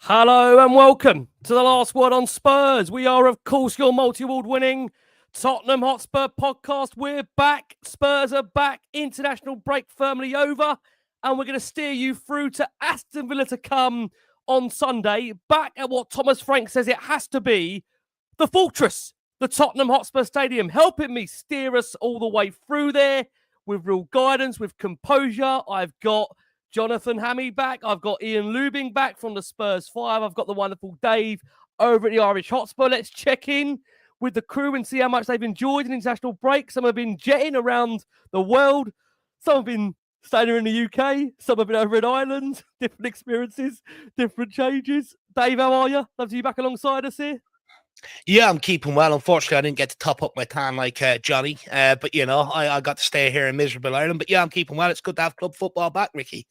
Hello and welcome to the Last Word on Spurs. We are, of course, your multi-award winning Tottenham Hotspur podcast. We're back. Spurs are back. International break firmly over. And we're going to steer you through to Aston Villa to come on Sunday. Back at what Thomas Frank says it has to be, the fortress, the Tottenham Hotspur Stadium, helping me steer us all the way through there with real guidance, with composure. I've got Jonathan Hamme back. I've got Ian Lubin back from the Spurs 5. I've got the wonderful Dave over at the Irish Hotspur. Let's check in with the crew and see how much they've enjoyed an international break. Some have been jetting around the world. Some have been staying here in the UK. Some have been over in Ireland. Different experiences, different changes. Dave, how are you? Love to have you back alongside us here. Yeah, I'm keeping well. Unfortunately, I didn't get to top up my tan like Johnny. But, you know, I got to stay here in miserable Ireland. But, yeah, I'm keeping well. It's good to have club football back, Ricky.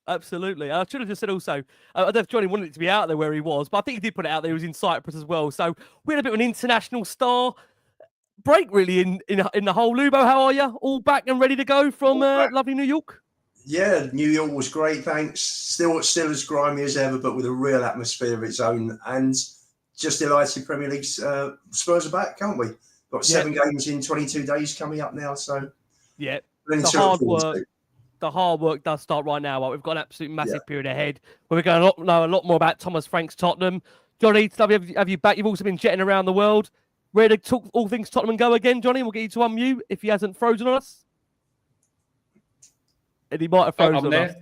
Absolutely. I should have just said also, I don't know if Johnny wanted it to be out there where he was, but I think he did put it out there. He was in Cyprus as well. So we had a bit of an international star break, really, in the whole. Lubo, how are you? All back and ready to go from lovely New York? Yeah, New York was great, thanks. Still as grimy as ever, but with a real atmosphere of its own. And just delighted Premier League Spurs are back, can't we? Got 7 games in 22 days coming up now. So, yeah, the hard work does start right now. We've got an absolute massive period ahead where we're going to know a lot more about Thomas Frank's Tottenham. Johnny, it's lovely to have you back. You've also been jetting around the world. Ready to talk all things Tottenham and go again, Johnny? We'll get you to unmute if he hasn't frozen on us. And he might have frozen on us.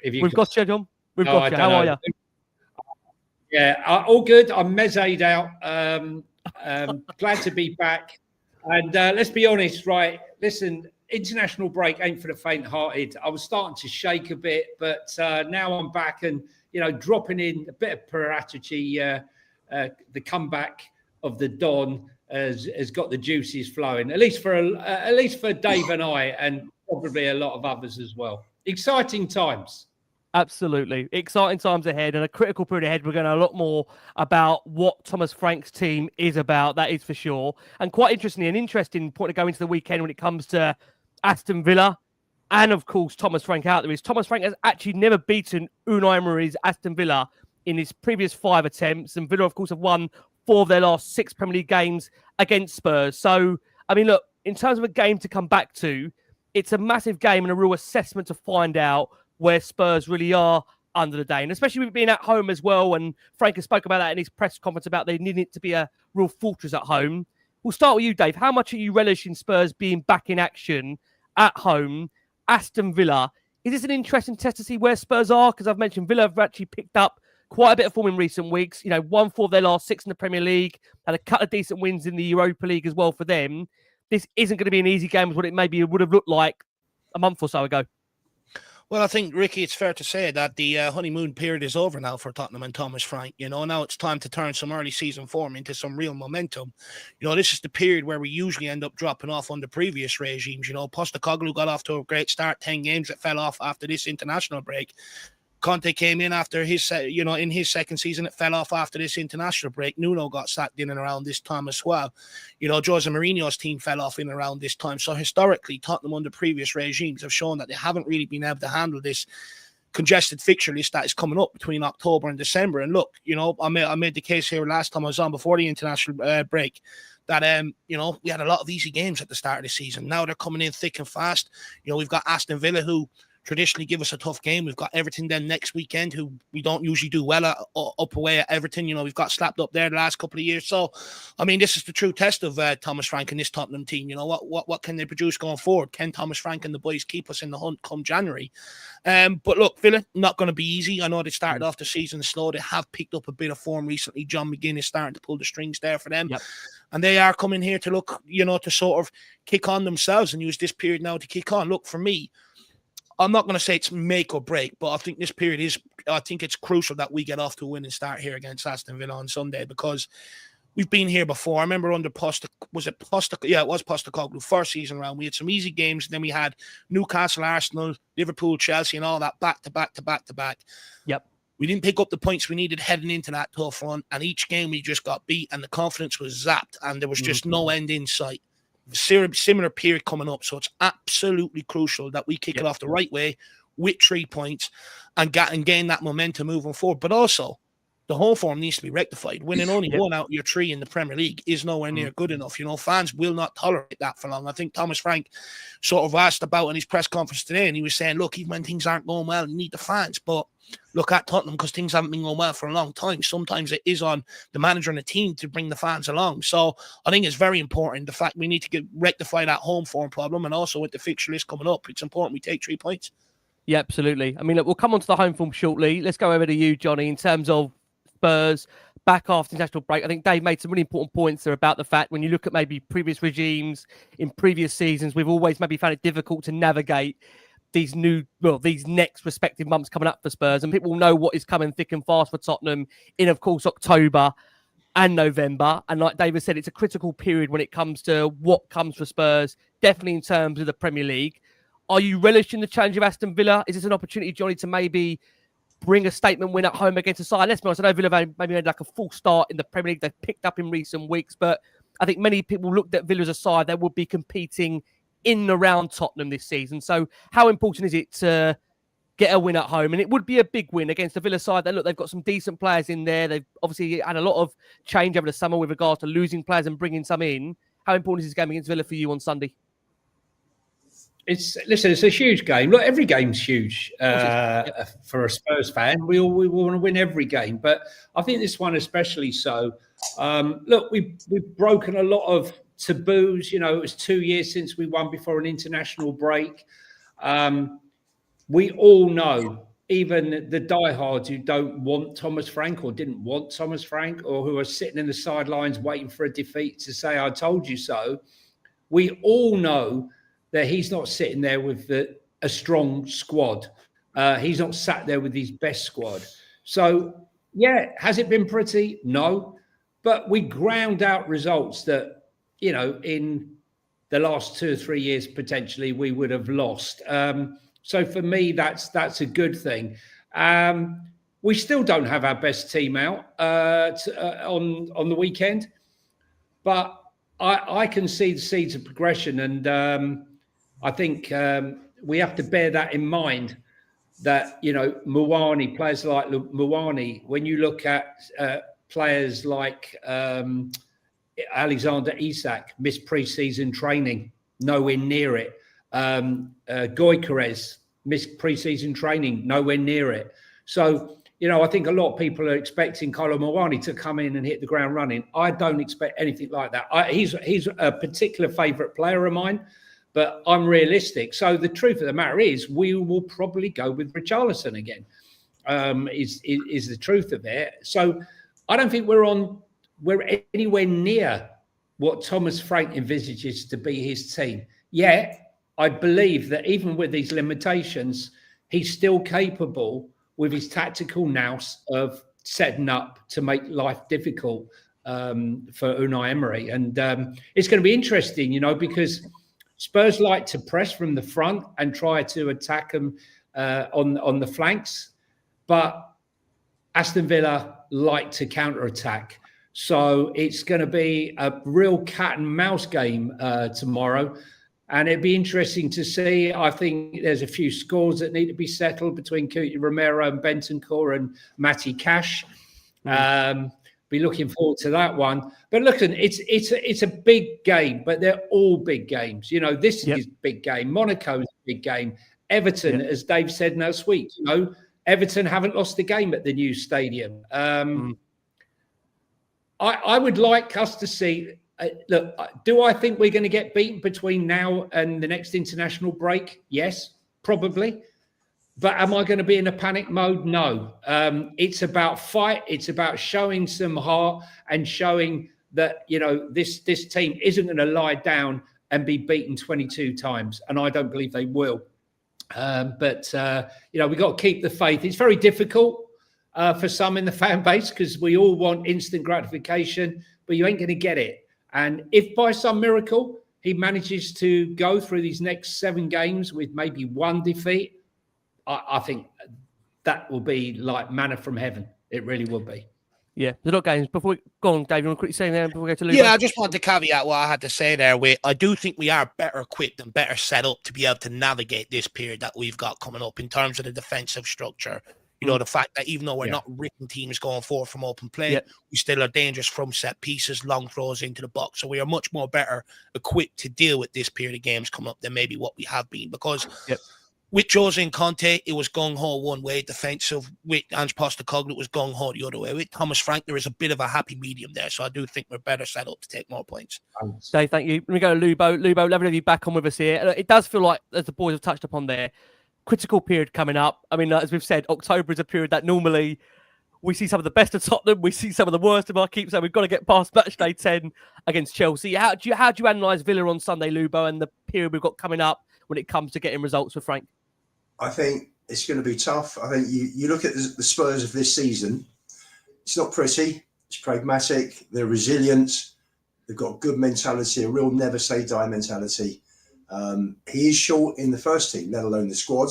We've got you, John. We've got you. How are you? Yeah, all good. I'm mezzed out. Glad to be back. And let's be honest, right? Listen, international break ain't for the faint-hearted. I was starting to shake a bit, but now I'm back and, you know, dropping in a bit of Paratici. The comeback of the Don has got the juices flowing, at least for Dave and I, and probably a lot of others as well. Exciting times. Absolutely. Exciting times ahead and a critical period ahead. We're going to know a lot more about what Thomas Frank's team is about. That is for sure. And quite interestingly, an interesting point to go into the weekend when it comes to Aston Villa and, of course, Thomas Frank out there is Thomas Frank has actually never beaten Unai Emery's Aston Villa in his previous 5 attempts. And Villa, of course, have won 4 of their last 6 Premier League games against Spurs. So, I mean, look, in terms of a game to come back to, it's a massive game and a real assessment to find out where Spurs really are under the day. And especially with being at home as well. And Frank has spoke about that in his press conference about they needing it to be a real fortress at home. We'll start with you, Dave. How much are you relishing Spurs being back in action at home? Aston Villa. Is this an interesting test to see where Spurs are? Because I've mentioned Villa have actually picked up quite a bit of form in recent weeks. You know, won 4 of their last 6 in the Premier League. Had a couple of decent wins in the Europa League as well for them. This isn't going to be an easy game as what it maybe would have looked like a month or so ago. Well, I think, Ricky, it's fair to say that the honeymoon period is over now for Tottenham and Thomas Frank. You know, now it's time to turn some early season form into some real momentum. You know, this is the period where we usually end up dropping off under previous regimes. You know, Postecoglou got off to a great start, 10 games that fell off after this international break. Conte came in after his, in his second season. It fell off after this international break. Nuno got sacked in and around this time as well. You know, Jose Mourinho's team fell off in and around this time. So historically, Tottenham under previous regimes have shown that they haven't really been able to handle this congested fixture list that is coming up between October and December. And look, you know, I made the case here last time I was on before the international break that, you know, we had a lot of easy games at the start of the season. Now they're coming in thick and fast. You know, we've got Aston Villa, who traditionally give us a tough game. We've got Everton then next weekend, who we don't usually do well at, up away at Everton. You know, we've got slapped up there the last couple of years. So, I mean, this is the true test of Thomas Frank and this Tottenham team. You know, what can they produce going forward? Can Thomas Frank and the boys keep us in the hunt come January? But look, Villa, not going to be easy. I know they started off the season slow. They have picked up a bit of form recently. John McGinn is starting to pull the strings there for them. Yep. And they are coming here to look, you know, to sort of kick on themselves and use this period now to kick on. Look, for me, I'm not going to say it's make or break, but I think this period is, I think it's crucial that we get off to a winning start here against Aston Villa on Sunday, because we've been here before. I remember under Postecoglou, first season round, we had some easy games. Then we had Newcastle, Arsenal, Liverpool, Chelsea, and all that back to back. Yep. We didn't pick up the points we needed heading into that tough run, and each game we just got beat, and the confidence was zapped, and there was just no end in sight. Similar period coming up, so it's absolutely crucial that we kick it off the right way with 3 points and gain that momentum moving forward. But also, the home form needs to be rectified. Winning only 1 out of your 3 in the Premier League is nowhere near good enough. Fans will not tolerate that for long. I think Thomas Frank sort of asked about in his press conference today, and he was saying, look, even when things aren't going well, you need the fans. But look at Tottenham, because things haven't been going well for a long time. Sometimes it is on the manager and the team to bring the fans along. So I think it's very important, the fact we need to rectify that home form problem, and also with the fixture list coming up, it's important we take 3 points. Yeah, absolutely. I mean, look, we'll come on to the home form shortly. Let's go over to you, Johnny, in terms of Spurs back after international break. I think Dave made some really important points there about the fact when you look at maybe previous regimes in previous seasons, we've always maybe found it difficult to navigate these next respective months coming up for Spurs, and people know what is coming thick and fast for Tottenham in, of course, October and November. And like David said, it's a critical period when it comes to what comes for Spurs, definitely in terms of the Premier League. Are you relishing the challenge of Aston Villa? Is this an opportunity, Johnny, to maybe bring a statement win at home against a side? Let's be honest, I know Villa maybe made like a full start in the Premier League. They've picked up in recent weeks, but I think many people looked at Villa as a side that would be competing in and around Tottenham this season. So how important is it to get a win at home? And it would be a big win against the Villa side. That, look, they've got some decent players in there. They've obviously had a lot of change over the summer with regards to losing players and bringing some in. How important is this game against Villa for you on Sunday? It's a huge game. Look, every game's huge for a Spurs fan. We want to win every game, but I think this one especially so. Look, we've broken a lot of taboos. It was 2 years since we won before an international break. We all know, even the diehards who don't want Thomas Frank or didn't want Thomas Frank, or who are sitting in the sidelines waiting for a defeat to say, I told you so. We all know that he's not sitting there with a strong squad. He's not sat there with his best squad. So, yeah, has it been pretty? No. But we ground out results that, in the last 2 or 3 years, potentially, we would have lost. So for me, that's a good thing. We still don't have our best team out on the weekend. But I can see the seeds of progression, and I think we have to bear that in mind, that, Muani, players like Muani, when you look at players like Alexander Isak, missed pre-season training, nowhere near it. Enquiries missed pre-season training, nowhere near it. So, I think a lot of people are expecting Kolo Muani to come in and hit the ground running. I don't expect anything like that. He's a particular favourite player of mine, but I'm realistic. So the truth of the matter is, we will probably go with Richarlison again. Is the truth of it. So I don't think we're anywhere near what Thomas Frank envisages to be his team. Yet I believe that even with these limitations, he's still capable, with his tactical nous, of setting up to make life difficult for Unai Emery. And it's going to be interesting, because Spurs like to press from the front and try to attack them on the flanks, but Aston Villa like to counter-attack. So it's going to be a real cat and mouse game tomorrow. And it'd be interesting to see. I think there's a few scores that need to be settled between Cuti Romero and Bentancur and Matty Cash. Be looking forward to that one. But listen, it's a big game, but they're all big games. This is a big game. Monaco's a big game. Everton, as Dave said last week, Everton haven't lost a game at the new stadium. I would like us to see. Look, do I think we're going to get beaten between now and the next international break? Yes, probably. But am I going to be in a panic mode? No. It's about fight. It's about showing some heart and showing that, this team isn't going to lie down and be beaten 22 times. And I don't believe they will. But we've got to keep the faith. It's very difficult for some in the fan base, because we all want instant gratification, but you ain't going to get it. And if by some miracle he manages to go through these next 7 games with maybe 1 defeat, I think that will be like manna from heaven. It really will be. Yeah, there's a lot of games. Before we go on, Dave, you want to quickly say there before we go to Lubin? Yeah, I just want to caveat what I had to say there. I do think we are better equipped and better set up to be able to navigate this period that we've got coming up in terms of the defensive structure. You know, the fact that even though we're not ripping teams going forward from open play, we still are dangerous from set pieces, long throws into the box. So we are much more better equipped to deal with this period of games coming up than maybe what we have been. Because with Jose and Conte, it was gung-ho one way, defensive. With Ange Postecoglou, it was gung-ho the other way. With Thomas Frank, there is a bit of a happy medium there. So I do think we're better set up to take more points. Dave, thank you. Let me go to Lubo. Lubo, lovely to have you back on with us here. It does feel like, as the boys have touched upon there, critical period coming up. I mean, as we've said, October is a period that normally we see some of the best of Tottenham, we see some of the worst of our keeps, so we've got to get past match day 10 against Chelsea. How do you analyse Villa on Sunday, Lubo, and the period we've got coming up when it comes to getting results for Frank? I think it's going to be tough. I think you look at the Spurs of this season, it's not pretty, it's pragmatic, they're resilient, they've got a good mentality, a real never say die mentality. He is short in the first team, let alone the squad.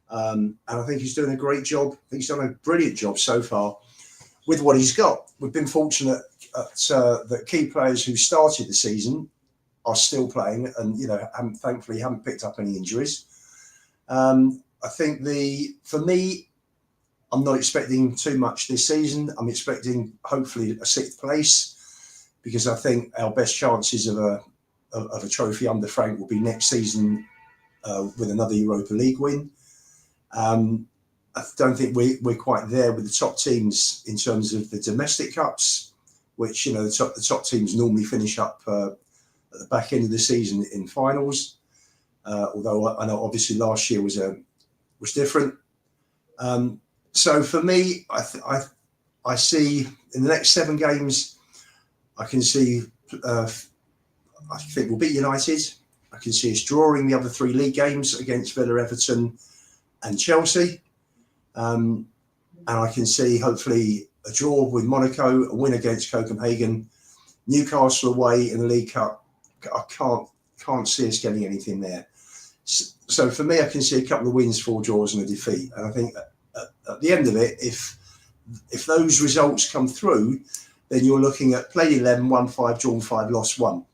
And I think he's doing a great job. I think he's done a brilliant job so far with what he's got. We've been fortunate that key players who started the season are still playing and, thankfully haven't picked up any injuries. I think for me, I'm not expecting too much this season. I'm expecting hopefully a 6th place because I think our best chances of a trophy under Frank will be next season with another Europa League win. I don't think we're quite there with the top teams in terms of the domestic cups, which the top teams normally finish up at the back end of the season in finals. Although I know obviously last year was different. So for me, I see in the next 7 games, I can see. I think we'll beat United. I can see us drawing the other 3 league games against Villa, Everton and Chelsea. And I can see hopefully a draw with Monaco, a win against Copenhagen, Newcastle away in the League Cup. I can't see us getting anything there. So for me, I can see a couple of wins, 4 draws and a defeat. And I think at the end of it, if those results come through, then you're looking at played 11, won 5, drawn 5, lost 1.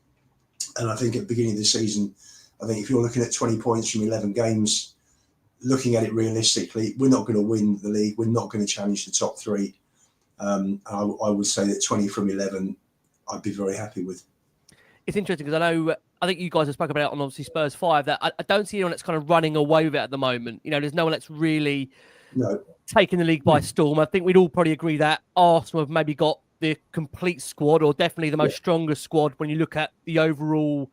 And I think at the beginning of the season, I think if you're looking at 20 points from 11 games, looking at it realistically, we're not going to win the league. We're not going to challenge the top 3. I would say that 20 from 11, I'd be very happy with. It's interesting because I think you guys have spoken about it on obviously Spurs 5, that I don't see anyone that's kind of running away with it at the moment. There's no one that's really taking the league by storm. I think we'd all probably agree that Arsenal have maybe got the complete squad, or definitely the most strongest squad when you look at the overall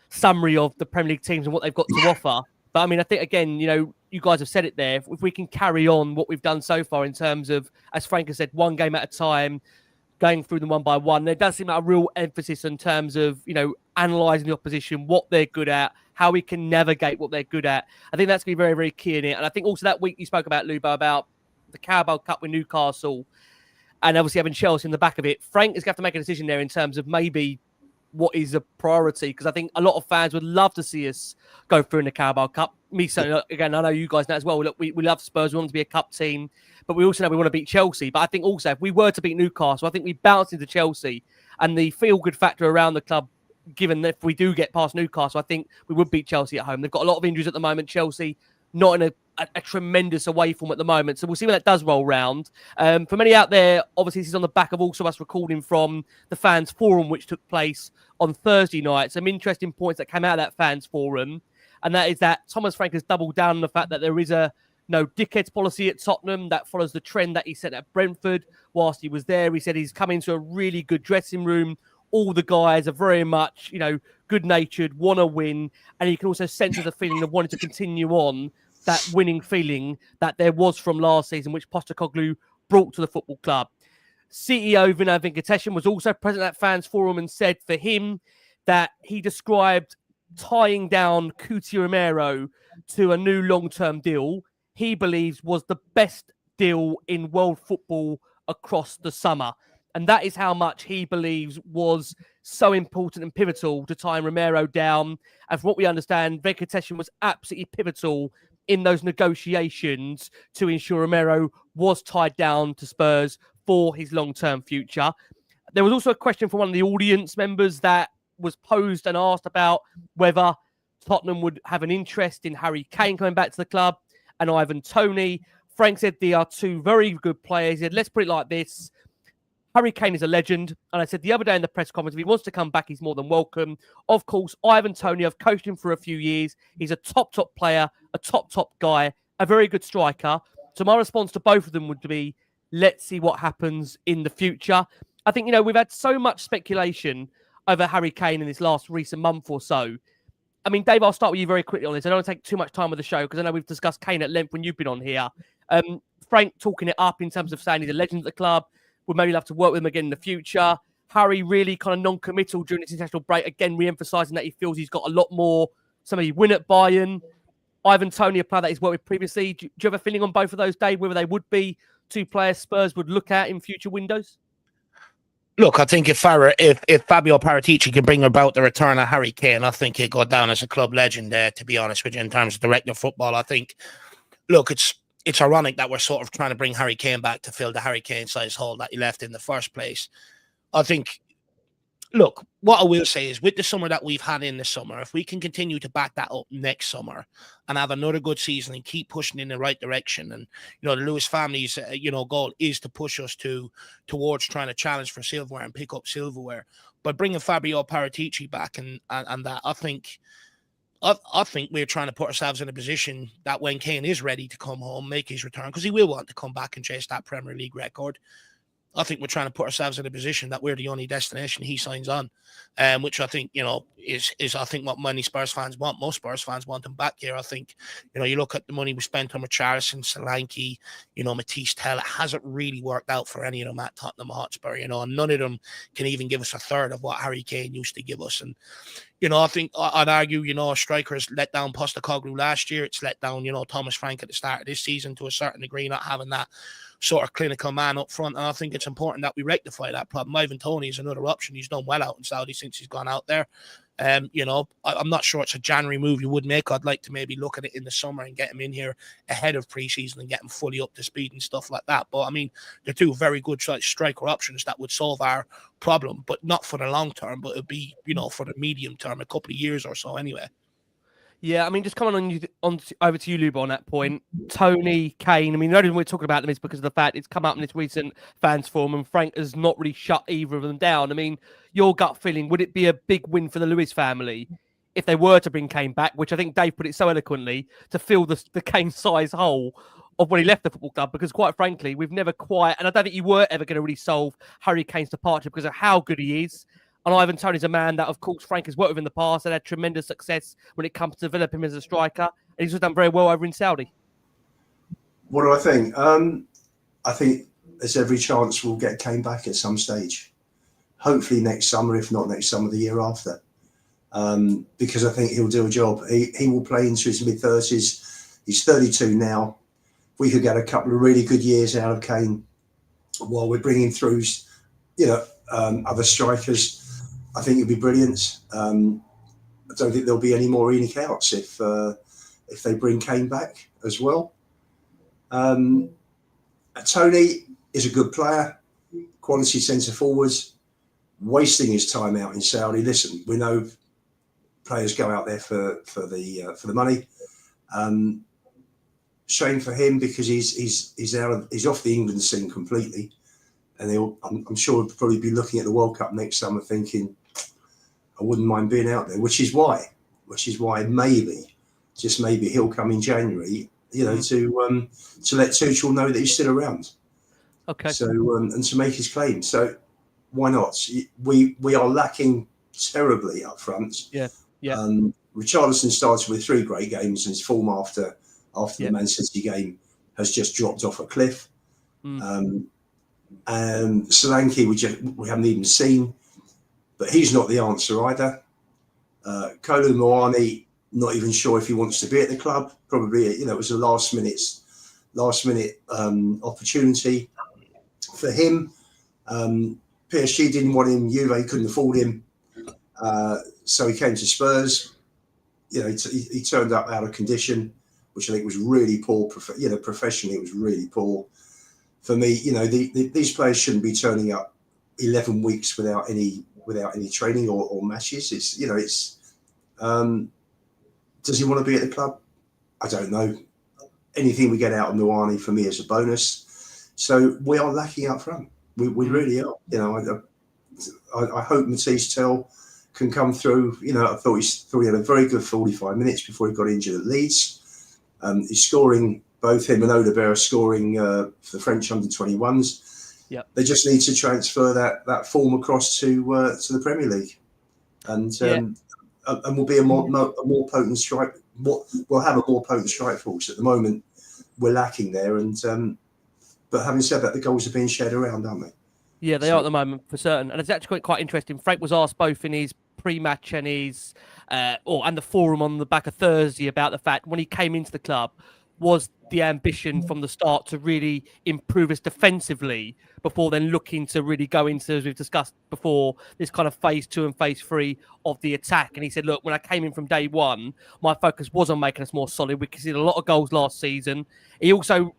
summary of the Premier League teams and what they've got to offer. But I mean, I think again, you guys have said it there. If we can carry on what we've done so far in terms of, as Frank has said, 1 game at a time, going through them one by one, there does seem like a real emphasis in terms of, analysing the opposition, what they're good at, how we can navigate what they're good at. I think that's going to be very, very key in it. And I think also that week you spoke about, Lubo, about the Carabao Cup with Newcastle and obviously having Chelsea in the back of it. Frank is going to have to make a decision there in terms of maybe what is a priority, because I think a lot of fans would love to see us go through in the Carabao Cup. Me, so again, I know you guys know as well. Look, we love Spurs. We want to be a cup team, but we also know we want to beat Chelsea. But I think also if we were to beat Newcastle, I think we bounce into Chelsea, and the feel-good factor around the club, given that if we do get past Newcastle, I think we would beat Chelsea at home. They've got a lot of injuries at the moment. Chelsea not in a tremendous away form at the moment. So we'll see when that does roll round. For many out there, obviously this is on the back of also us recording from the fans forum, which took place on Thursday night. Some interesting points that came out of that fans forum. And that is that Thomas Frank has doubled down on the fact that there is a no dickheads policy at Tottenham that follows the trend that he set at Brentford whilst he was there. He said he's come into a really good dressing room. All the guys are very much, good-natured, want to win. And you can also sense the feeling of wanting to continue on that winning feeling that there was from last season, which Postecoglou brought to the football club. CEO Vinay Venkateshan was also present at fans forum and said for him that he described tying down Cuti Romero to a new long-term deal he believes was the best deal in world football across the summer. And that is how much he believes was so important and pivotal to tying Romero down. And from what we understand, Venkateshan was absolutely pivotal in those negotiations to ensure Romero was tied down to Spurs for his long-term future. There was also a question from one of the audience members that was posed and asked about whether Tottenham would have an interest in Harry Kane coming back to the club and Ivan TONEY. Frank said they are two very good players. He said, let's put it like this. Harry Kane is a legend. And I said the other day in the press conference, if he wants to come back, he's more than welcome. Of course, Ivan Toney, I've coached him for a few years. He's a top player, a top guy, a very good striker. So my response to both of them would be, let's see what happens in the future. I think, we've had so much speculation over Harry Kane in this last recent month or so. I mean, Dave, I'll start with you very quickly on this. I don't want to take too much time with the show because I know we've discussed Kane at length when you've been on here. Frank talking it up in terms of saying he's a legend at the club. We'll maybe have to work with him again in the future. Harry really kind of non-committal during this international break, again, re-emphasising that he feels he's got a lot more, somebody win at Bayern. Ivan Toney, a player that he's worked with previously. Do you have a feeling on both of those, Dave, whether they would be two players Spurs would look at in future windows? Look, I think if Fabio Paratici can bring about the return of Harry Kane, I think he'd go down as a club legend there, to be honest with you, in terms of director of football. I think, look, it's ironic that we're sort of trying to bring Harry Kane back to fill the Harry Kane-sized hole that he left in the first place. I think, look, what I will say is with the summer that we've had in the summer, if we can continue to back that up next summer and have another good season and keep pushing in the right direction, and, the Lewis family's, goal is to push us towards trying to challenge for silverware and pick up silverware. But bringing Fabio Paratici back and that, I think we're trying to put ourselves in a position that when Kane is ready to come home, make his return, because he will want to come back and chase that Premier League record. I think we're trying to put ourselves in a position that we're the only destination he signs on, which I think, is I think what many Spurs fans want. Most Spurs fans want him back here. I think, you look at the money we spent on Richarlison, Solanke, Matisse Tell, it hasn't really worked out for any of them at Tottenham Hotspur, and none of them can even give us a third of what Harry Kane used to give us. And, I think I'd argue, strikers let down Postecoglou last year. It's let down, Thomas Frank at the start of this season to a certain degree, not having that sort of clinical man up front. And I think it's important that we rectify that problem. Ivan Toney is another option. He's done well out in Saudi since he's gone out there. I'm not sure it's a January move you would make. I'd like to maybe look at it in the summer and get him in here ahead of preseason and get him fully up to speed and stuff like that. But I mean, they're two very good striker options that would solve our problem, but not for the long term, but it'd be, for the medium term, a couple of years or so anyway. Yeah, I mean, just coming over to you, Lubin, on that point. Toney, Kane, I mean, the only reason we're talking about them is because of the fact it's come up in this recent fans forum and Frank has not really shut either of them down. I mean, your gut feeling, would it be a big win for the Lewis family if they were to bring Kane back, which I think Dave put it so eloquently, to fill the Kane size hole of when he left the football club? Because quite frankly, we've never quite, and I don't think you were ever going to really solve Harry Kane's departure because of how good he is. And Ivan Toney's a man that, of course, Frank has worked with in the past and had tremendous success when it comes to developing him as a striker. And he's just done very well over in Saudi. What do I think? I think there's every chance we'll get Kane back at some stage. Hopefully next summer, if not next summer, the year after. Because I think he'll do a job. He will play into his mid-30s. He's 32 now. We could get a couple of really good years out of Kane while we're bringing through, other strikers. I think it'd be brilliant. I don't think there'll be any more Enoch outs if they bring Kane back as well. Toney is a good player, quality centre forwards, wasting his time out in Saudi. Listen, we know players go out there for the money. Shame for him because he's off the England scene completely, and I'm sure he'll probably be looking at the World Cup next summer thinking, I wouldn't mind being out there, which is why maybe, just maybe, he'll come in January, to let Tuchel know that he's still around. Okay. So and to make his claim. So why not? We are lacking terribly up front. Yeah. Richarlison started with 3 great games, and his form after the Man City game has just dropped off a cliff. And Solanke we haven't even seen. But he's not the answer either. Muani, not even sure if he wants to be at the club. Probably, it was a last minute opportunity for him. PSG didn't want him. Juve couldn't afford him, so he came to Spurs. He turned up out of condition, which I think was really poor. Professionally, it was really poor. For me, these players shouldn't be turning up 11 weeks without any training or matches. Does he want to be at the club? I don't know. anything we get out of Muani for me is a bonus. So we are lacking up front. We really are. You know, I hope Matisse Tell can come through. You know, I thought he had a very good 45 minutes before he got injured at Leeds. He's scoring, both him and Odobert are scoring for the French under-21s. Yep. They just need to transfer that form across to the Premier League, and we'll be a more potent strike. We'll have a more potent strike force. At the moment, we're lacking there, and but having said that, the goals are being shared around, aren't they? Yeah, they are at the moment for certain, and it's actually quite interesting. Frank was asked both in his pre-match and his and the forum on the back of Thursday about the fact when he came into the club, was the ambition from the start to really improve us defensively before then looking to really go into, as we've discussed before, this kind of phase 2 and phase 3 of the attack. And he said, look, when I came in from day one, my focus was on making us more solid. We conceded a lot of goals last season. He also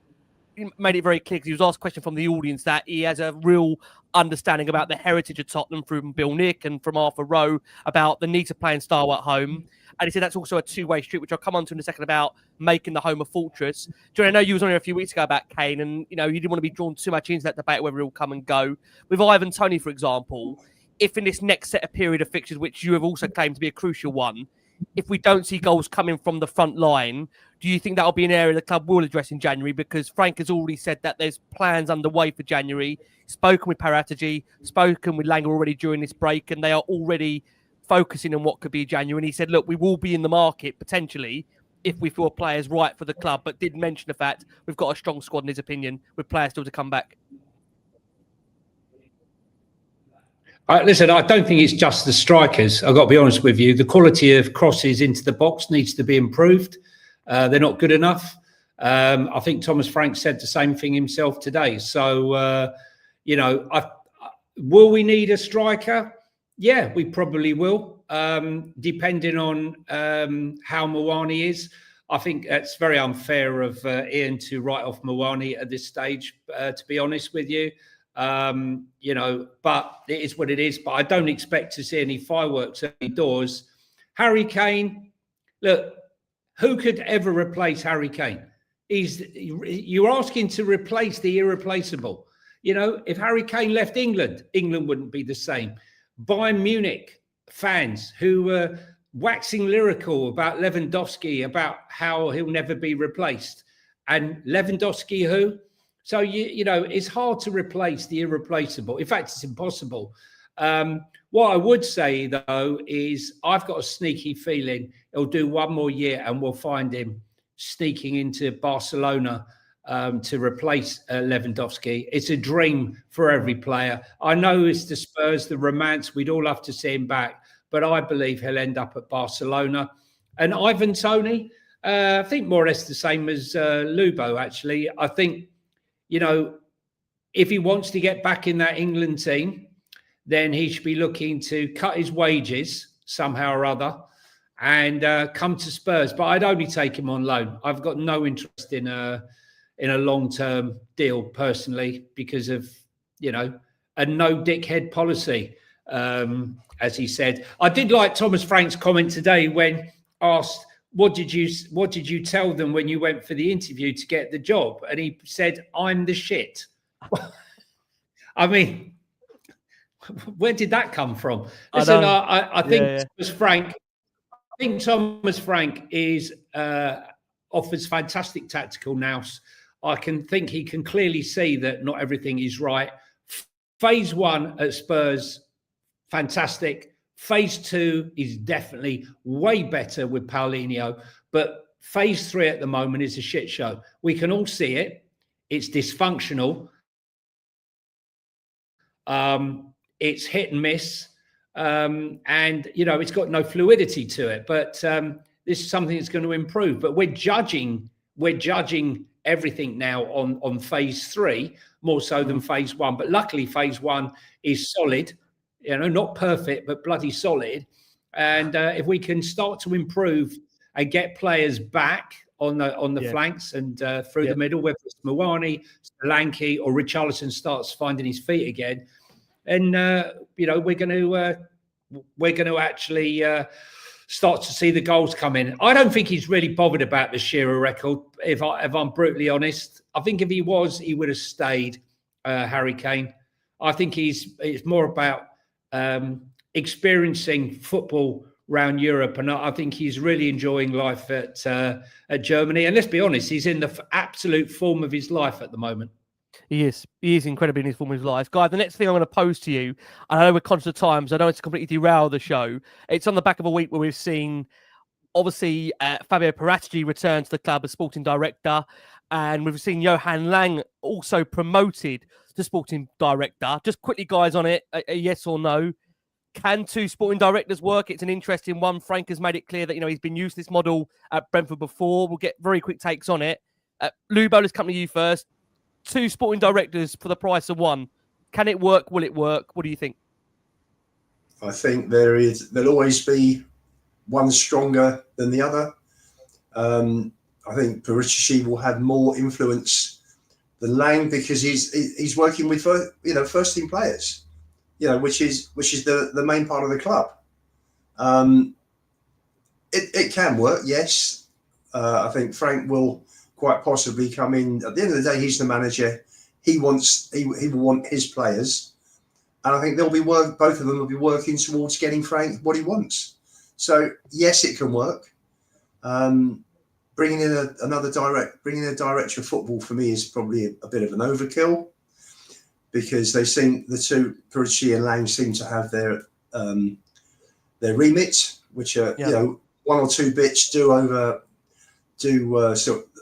made it very clear, because he was asked a question from the audience, that he has a real understanding about the heritage of Tottenham from Bill Nick and from Arthur Rowe about the need to play in style at home. And he said that's also a two-way street, which I'll come on to in a second, about making the home a fortress. John, I know you was on here a few weeks ago about Kane, and you know you didn't want to be drawn too much into that debate whether he'll come and go. With Ivan Toney, for example, if in this next set of period of fixtures, which you have also claimed to be a crucial one, if we don't see goals coming from the front line, do you think that'll be an area the club will address in January? Because Frank has already said that there's plans underway for January, spoken with Paratici, spoken with Langer already during this break, and they are already focusing on what could be January. And he said, look, we will be in the market potentially if we feel players right for the club, but did mention the fact we've got a strong squad in his opinion, with players still to come back. Listen, I don't think it's just the strikers. I've got to be honest with you. The quality of crosses into the box needs to be improved. They're not good enough. I think Thomas Frank said the same thing himself today. So, you know, will we need a striker? Yeah, we probably will, depending on how Muani is. I think it's very unfair of Ian to write off Muani at this stage, to be honest with you. You know, but it is what it is. But I don't expect to see any fireworks early doors. Harry Kane, look, who could ever replace Harry Kane? You're asking to replace the irreplaceable. You know, if Harry Kane left England, England wouldn't be the same. Bayern Munich fans who were waxing lyrical about Lewandowski, about how he'll never be replaced. And Lewandowski who? So, you know, it's hard to replace the irreplaceable. In fact, it's impossible. What I would say, though, is I've got a sneaky feeling he'll do one more year and we'll find him sneaking into Barcelona to replace Lewandowski. It's a dream for every player. I know it's the Spurs, the romance. We'd all love to see him back, but I believe he'll end up at Barcelona. And Ivan Toney, I think more or less the same as Lubo, actually. I think, you know, if he wants to get back in that England team, then he should be looking to cut his wages somehow or other and come to Spurs. But I'd only take him on loan. I've got no interest in a long-term deal personally because of, you know, a no dickhead policy, as he said. I did like Thomas Frank's comment today when asked, what did you tell them when you went for the interview to get the job? And he said, I'm the shit. I mean, where did that come from? Listen, I think Thomas Frank is offers fantastic tactical nous. I can think he can clearly see that not everything is right. Phase 1 at Spurs, fantastic. Phase 2 is definitely way better with Paulinho, but phase 3 at the moment is a shit show. We can all see it. It's dysfunctional. It's hit and miss, and you know it's got no fluidity to it. But this is something that's going to improve. But we're judging everything now on phase 3 more so than phase 1. But luckily, phase 1 is solid. You know, not perfect, but bloody solid. And if we can start to improve and get players back on the flanks and through the middle, whether it's Muani, Solanke, or Richarlison starts finding his feet again, and you know we're going to actually starts to see the goals come in. I don't think he's really bothered about the Shearer record, if I'm brutally honest. I think if he was, he would have stayed, Harry Kane. I think it's more about experiencing football around Europe, and I think he's really enjoying life at Germany. And let's be honest, he's in the absolute form of his life at the moment. He is incredibly in his form of his life. Guy, the next thing I'm going to pose to you, I know we're conscious of times, I know it's completely derail the show. It's on the back of a week where we've seen, obviously, Fabio Paratici return to the club as sporting director, and we've seen Johan Lang also promoted to sporting director. Just quickly, guys, on it, a yes or no. Can two sporting directors work? It's an interesting one. Frank has made it clear that, he's been used to this model at Brentford before. We'll get very quick takes on it. Lubo, let's come to you first. Two sporting directors for the price of one. Can it work? Will it work? What do you think? I think there'll always be one stronger than the other. I think Paratici will have more influence than Lang because he's working with first team players, which is the main part of the club. It can work, yes. I think Frank will quite possibly come in. At the end of the day, he's the manager. He will want his players, and I think both of them will be working towards getting Frank what he wants. So yes, it can work. Bringing in a director of football for me is probably a bit of an overkill because the two Paratici and Lang seem to have their remit, which are one or two bits so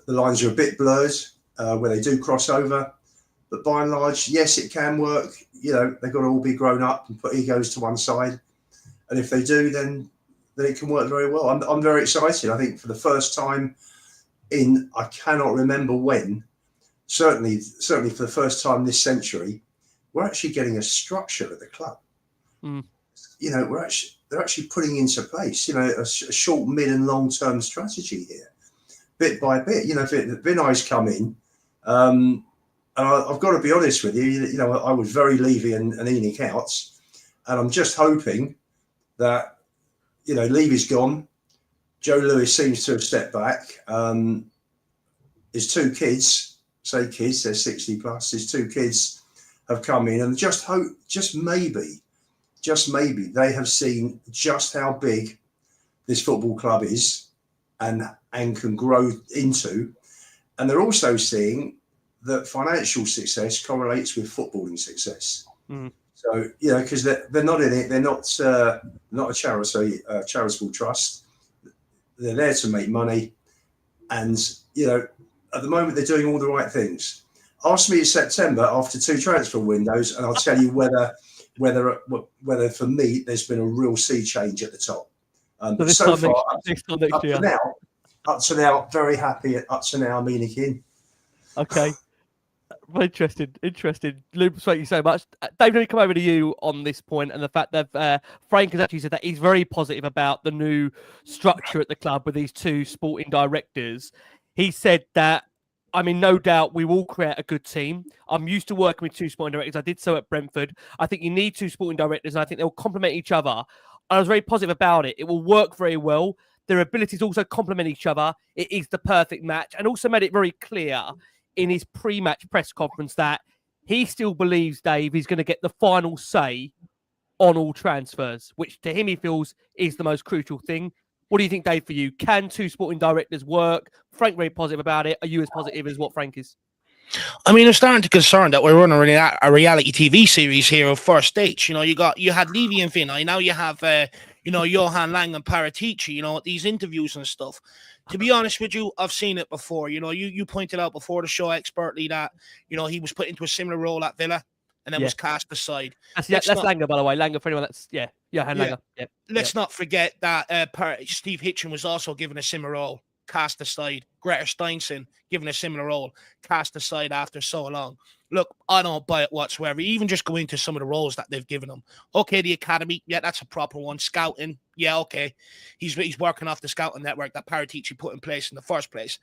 the lines are a bit blurred where they do cross over. But by and large, yes, it can work. They've got to all be grown up and put egos to one side. And if they do, then it can work very well. I'm very excited. I think for the first time I cannot remember when, certainly for the first time this century, we're actually getting a structure at the club. Mm. They're actually putting into place, a short, mid and long-term strategy here. Bit by bit, Vinay's come in, and I've got to be honest with you. I was very Levy and Enoch out, and I'm just hoping that Levy's gone. Joe Lewis seems to have stepped back. His two kids, they're 60 plus. His two kids have come in, and just maybe they have seen just how big this football club is, and can grow into, and they're also seeing that financial success correlates with footballing success. Mm. So because they're not in it, they're not a charitable trust. They're there to make money, and at the moment they're doing all the right things. Ask me in September after 2 transfer windows, and I'll tell you whether for me there's been a real sea change at the top. So far, up to now, very happy. Up to now, Munich in. Okay. Interesting. Lube, thank you so much. Dave, let me come over to you on this point and the fact that Frank has actually said that he's very positive about the new structure at the club with these two sporting directors. He said that, no doubt we will create a good team. I'm used to working with two sporting directors. I did so at Brentford. I think you need two sporting directors, and I think they'll complement each other. I was very positive about it. It will work very well. Their abilities also complement each other. It is the perfect match, and also made it very clear in his pre-match press conference that he still believes, Dave, he's going to get the final say on all transfers, which to him he feels is the most crucial thing. What do you think, Dave, for you? Can two sporting directors work? Frank very positive about it. Are you as positive as what Frank is? I'm starting to concern that we're running a reality TV series here of first stage. You had Levy and Vinay. Now you have, Johan Lang and Paratici, these interviews and stuff. To be honest with you, I've seen it before. You pointed out before the show expertly that, he was put into a similar role at Villa and then was cast aside. That's Langer, by the way. Langer, for anyone that's, Langer. Yeah. Let's not forget that Steve Hitchen was also given a similar role, cast aside. Greta Steinson given a similar role, cast aside after so long. Look, I don't buy it whatsoever. Even just go into some of the roles that they've given him. Okay, the academy, that's a proper one. Scouting, okay. He's working off the scouting network that Paratici put in place in the first place.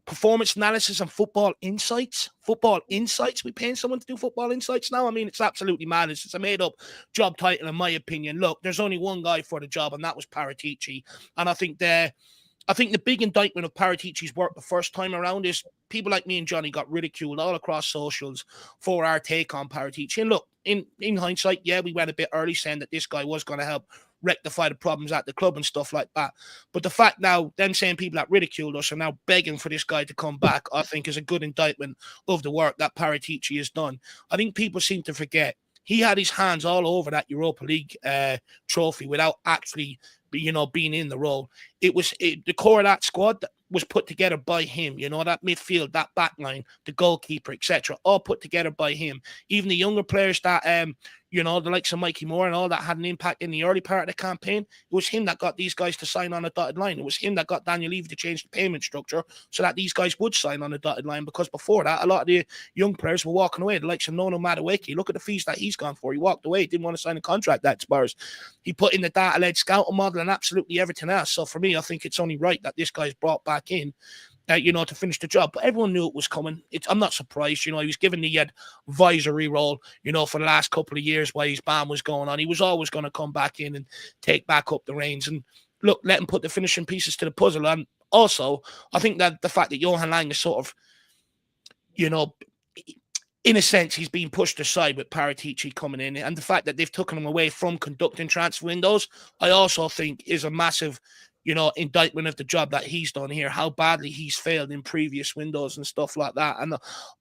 performance analysis and football insights. Football insights. We paying someone to do football insights now? I mean, it's absolutely madness. It's a made-up job title, in my opinion. Look, there's only one guy for the job, and that was Paratici. And I think the big indictment of Paratici's work the first time around is people like me and Johnny got ridiculed all across socials for our take on Paratici. And look, in hindsight, yeah, we went a bit early saying that this guy was going to help rectify the problems at the club and stuff like that. But the fact now, them saying people that ridiculed us are now begging for this guy to come back, I think is a good indictment of the work that Paratici has done. I think people seem to forget he had his hands all over that Europa League trophy without actually, being in the role. The core of that squad was put together by him. That midfield, that back line, the goalkeeper, etc., all put together by him. Even the younger players that, the likes of Mikey Moore and all that had an impact in the early part of the campaign. It was him that got these guys to sign on a dotted line. It was him that got Daniel Levy to change the payment structure so that these guys would sign on a dotted line, because before that, a lot of the young players were walking away. The likes of Nono Madueke, look at the fees that he's gone for. He walked away, didn't want to sign a contract at Spurs. He put in the data-led scouting model and absolutely everything else. So for me, I think it's only right that this guy's brought back in, to finish the job. But everyone knew it was coming. I'm not surprised. He was given the advisory role, for the last couple of years while his ban was going on. He was always going to come back in and take back up the reins. And look, let him put the finishing pieces to the puzzle. And also, I think that the fact that Johan Lang is sort of, in a sense, he's being pushed aside with Paratici coming in. And the fact that they've taken him away from conducting transfer windows, I also think is a massive indictment of the job that he's done here, how badly he's failed in previous windows and stuff like that. And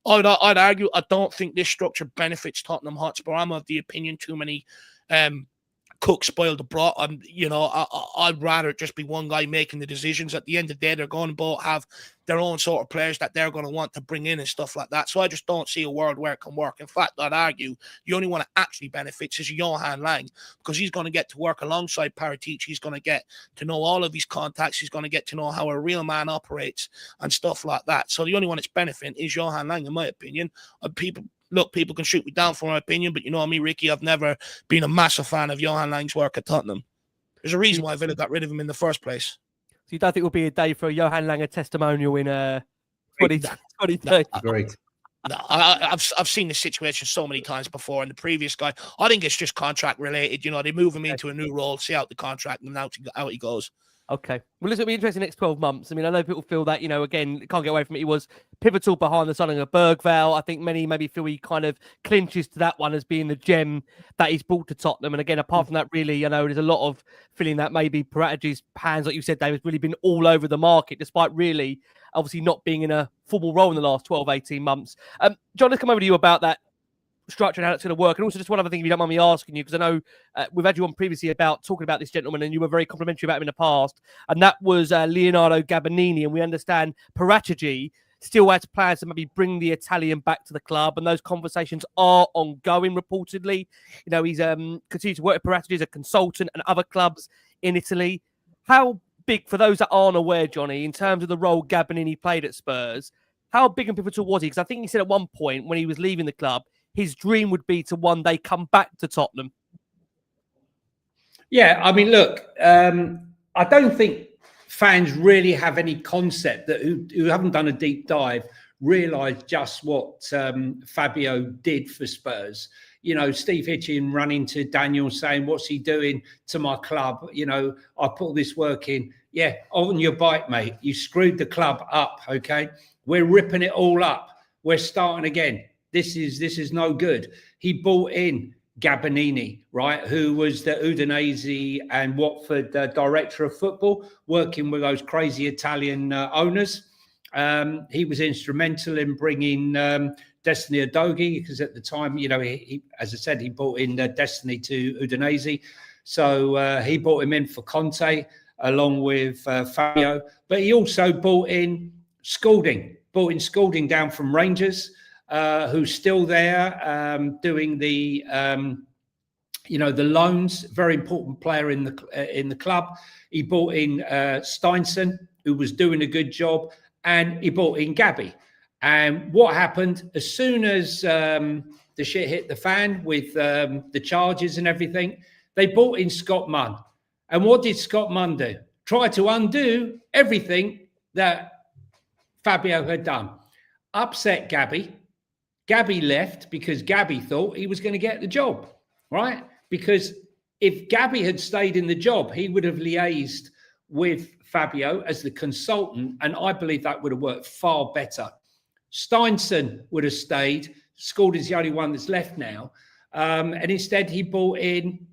I'd argue, I don't think this structure benefits Tottenham Hotspur. I'm of the opinion too many cooks spoil the broth. I'd rather it just be one guy making the decisions. At the end of the day, they're going to both have their own sort of players that they're going to want to bring in and stuff like that. So I just don't see a world where it can work. In fact, I'd argue the only one that actually benefits is Johan Lang, because he's going to get to work alongside Paratici. He's going to get to know all of his contacts. He's going to get to know how a real man operates and stuff like that. So the only one that's benefiting is Johan Lang, in my opinion. People can shoot me down for my opinion, but you know me, Ricky, I've never been a massive fan of Johan Lang's work at Tottenham. There's a reason why Villa got rid of him in the first place. So you don't think it will be a day for a Johan Lang testimonial in 2030? Great. No, I've seen this situation so many times before. And the previous guy, I think it's just contract related. They move him into a new role, see out the contract, and out he goes. Okay. Well, this will be interesting next 12 months. I mean, I know people feel that, again, can't get away from it. He was pivotal behind the signing of Bergvall. I think many maybe feel he kind of clinches to that one as being the gem that he's brought to Tottenham. And again, apart from that, really, there's a lot of feeling that maybe Paratici's hands, like you said, Dave, has really been all over the market, despite really, obviously, not being in a formal role in the last 12, 18 months. John, let's come over to you about that structure and how it's going to work. And also just one other thing, if you don't mind me asking you, because I know we've had you on previously about talking about this gentleman, and you were very complimentary about him in the past, and that was Leonardo Gabbanini. And we understand Paratici still has plans to maybe bring the Italian back to the club, and those conversations are ongoing, reportedly. He's continued to work with Paratici as a consultant and other clubs in Italy. How big, for those that aren't aware, Johnny, in terms of the role Gabbanini played at Spurs, how big and pivotal was he? Because I think he said at one point when he was leaving the club, his dream would be to one day come back to Tottenham. Yeah, I mean, look, I don't think fans really have any concept that who haven't done a deep dive realise just what Fabio did for Spurs. Steve Hitchen running to Daniel saying, what's he doing to my club? I put all this work in. Yeah, on your bike, mate. You screwed the club up, okay? We're ripping it all up. We're starting again. This is no good. He brought in Gabbanini, right, who was the Udinese and Watford director of football, working with those crazy Italian owners. He was instrumental in bringing Destiny Udogie, because at the time, he as I said, he brought in Destiny to Udinese. So he brought him in for Conte along with Fabio. But he also brought in Scalding down from Rangers, who's still there doing the the loans. Very important player in the club. He brought in Steinson, who was doing a good job, and he brought in Gabby. And what happened as soon as the shit hit the fan with the charges and everything, they brought in Scott Munn. And what did Scott Munn do? Try to undo everything that Fabio had done? Upset Gabby. Gabby left because Gabby thought he was going to get the job, right? Because if Gabby had stayed in the job, he would have liaised with Fabio as the consultant, and I believe that would have worked far better. Steinson would have stayed. Scored is the only one that's left now. And instead, he brought in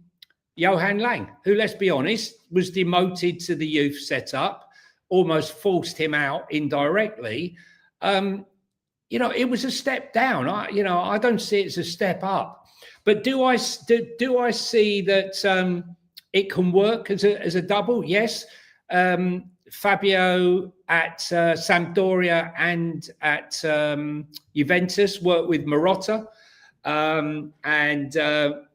Johan Lang, who, let's be honest, was demoted to the youth setup, almost forced him out indirectly. It was a step down. I don't see it as a step up. But do I see that it can work as a double? Yes. Fabio at Sampdoria and at Juventus worked with Marotta, and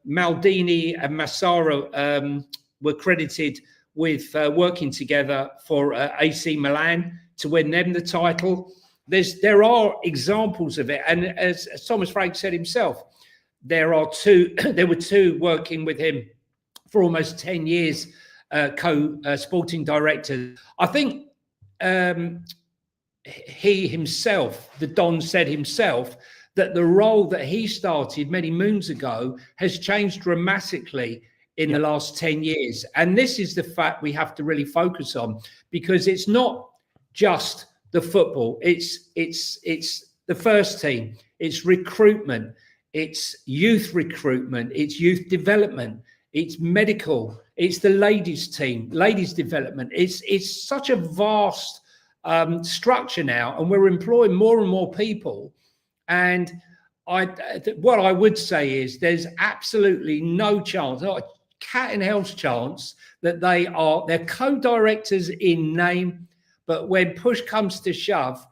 Maldini and Massaro were credited with working together for AC Milan to win them the title. There are examples of it, and as Thomas Frank said himself, there were two working with him for almost 10 years, co-sporting directors. I think he himself, the Don said himself, that the role that he started many moons ago has changed dramatically in the last 10 years. And this is the fact we have to really focus on, because it's not just the football, it's the first team, it's recruitment, it's youth recruitment, it's youth development, it's medical, it's the ladies team, ladies development. It's such a vast structure now, and we're employing more and more people. And what I would say is there's absolutely no chance, not a cat in hell's chance, that they're co-directors in name, but when push comes to shove,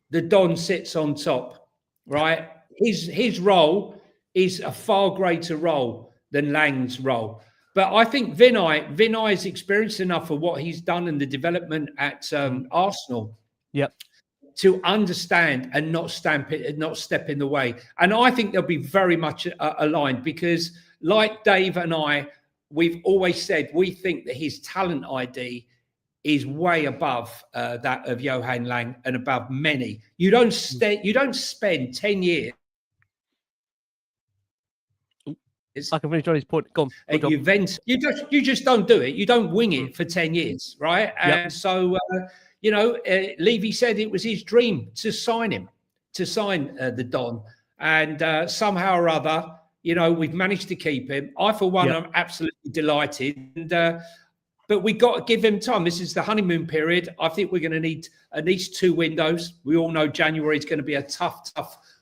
the Don sits on top, right? His role is a far greater role than Lang's role. But I think Vinay is experienced enough of what he's done in the development at Arsenal. Yep. To understand and not step in the way. And I think they'll be very much aligned, because like Dave and I, we've always said, we think that his talent ID is way above that of Johan Lang and above many. You don't spend 10 years. I can finish on his point. Go on. At Juventus, you just don't do it. You don't wing it for 10 years, right? And so, Levy said it was his dream to sign the Don. And somehow or other, we've managed to keep him. I, for one, I'm absolutely delighted. And, but we got to give him time. This is the honeymoon period. I think we're going to need at least 2 windows. We all know January is going to be a tough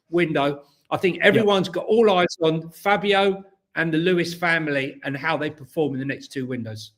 window. I think everyone's got all eyes on Fabio and the Lewis family and how they perform in the next 2 windows.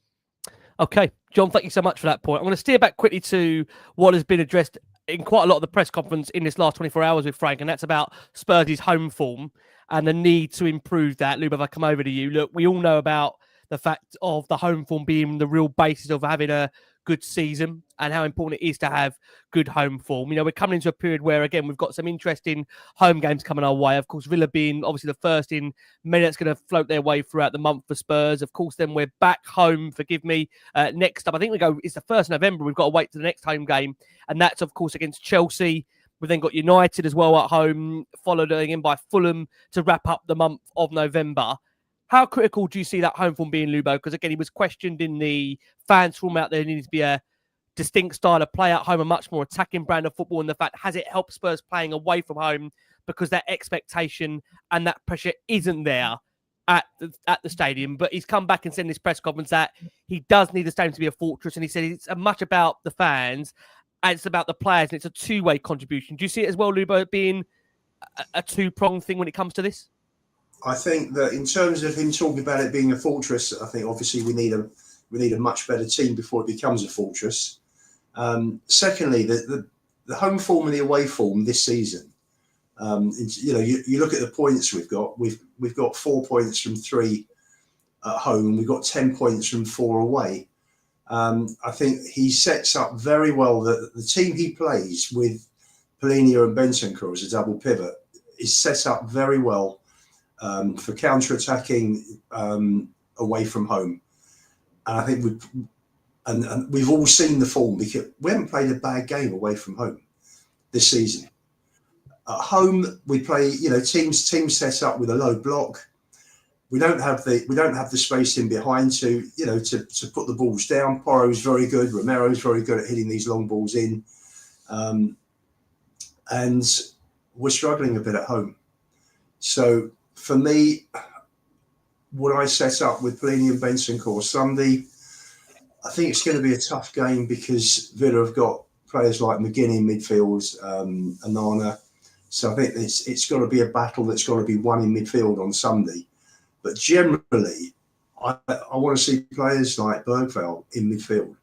Okay, John, thank you so much for that point. I'm going to steer back quickly to what has been addressed in quite a lot of the press conference in this last 24 hours with Frank, and that's about Spurs' home form and the need to improve that. Lubin, if I come over to you, look, we all know about the fact of the home form being the real basis of having a good season and how important it is to have good home form. We're coming into a period where, again, we've got some interesting home games coming our way. Of course, Villa being obviously the first in many that's going to float their way throughout the month for Spurs. Of course, then we're back home, forgive me, next up. I think it's the 1st of November. We've got to wait to the next home game. And that's, of course, against Chelsea. We've then got United as well at home, followed in by Fulham to wrap up the month of November. How critical do you see that home form being, Lubo? Because, again, he was questioned in the fans forum out there. There needs to be a distinct style of play at home, a much more attacking brand of football. And the fact, has it helped Spurs playing away from home because that expectation and that pressure isn't there at the stadium? But he's come back and said in this press conference that he does need the stadium to be a fortress. And he said it's much about the fans and it's about the players. And it's a two-way contribution. Do you see it as well, Lubo, being a two-pronged thing when it comes to this? I think that in terms of him talking about it being a fortress, I think obviously we need a much better team before it becomes a fortress. Secondly, the home form and the away form this season. You look at the points we've got. We've got 4 points from 3 at home, and we've got 10 points from 4 away. I think he sets up very well that the team he plays with Polina and Bentancur as a double pivot is set up very well for counter-attacking away from home. And I think and we've all seen the form because we haven't played a bad game away from home this season. At home, we play, teams set up with a low block. We don't have the space in behind to put the balls down. Porro's very good. Romero's very good at hitting these long balls in, and we're struggling a bit at home. So for me, what I set up with Pelini and Bentancur Sunday, I think it's going to be a tough game because Villa have got players like McGinn in midfield, Anana. So I think it's got to be a battle that's got to be won in midfield on Sunday. But generally, I want to see players like Bergvall in midfield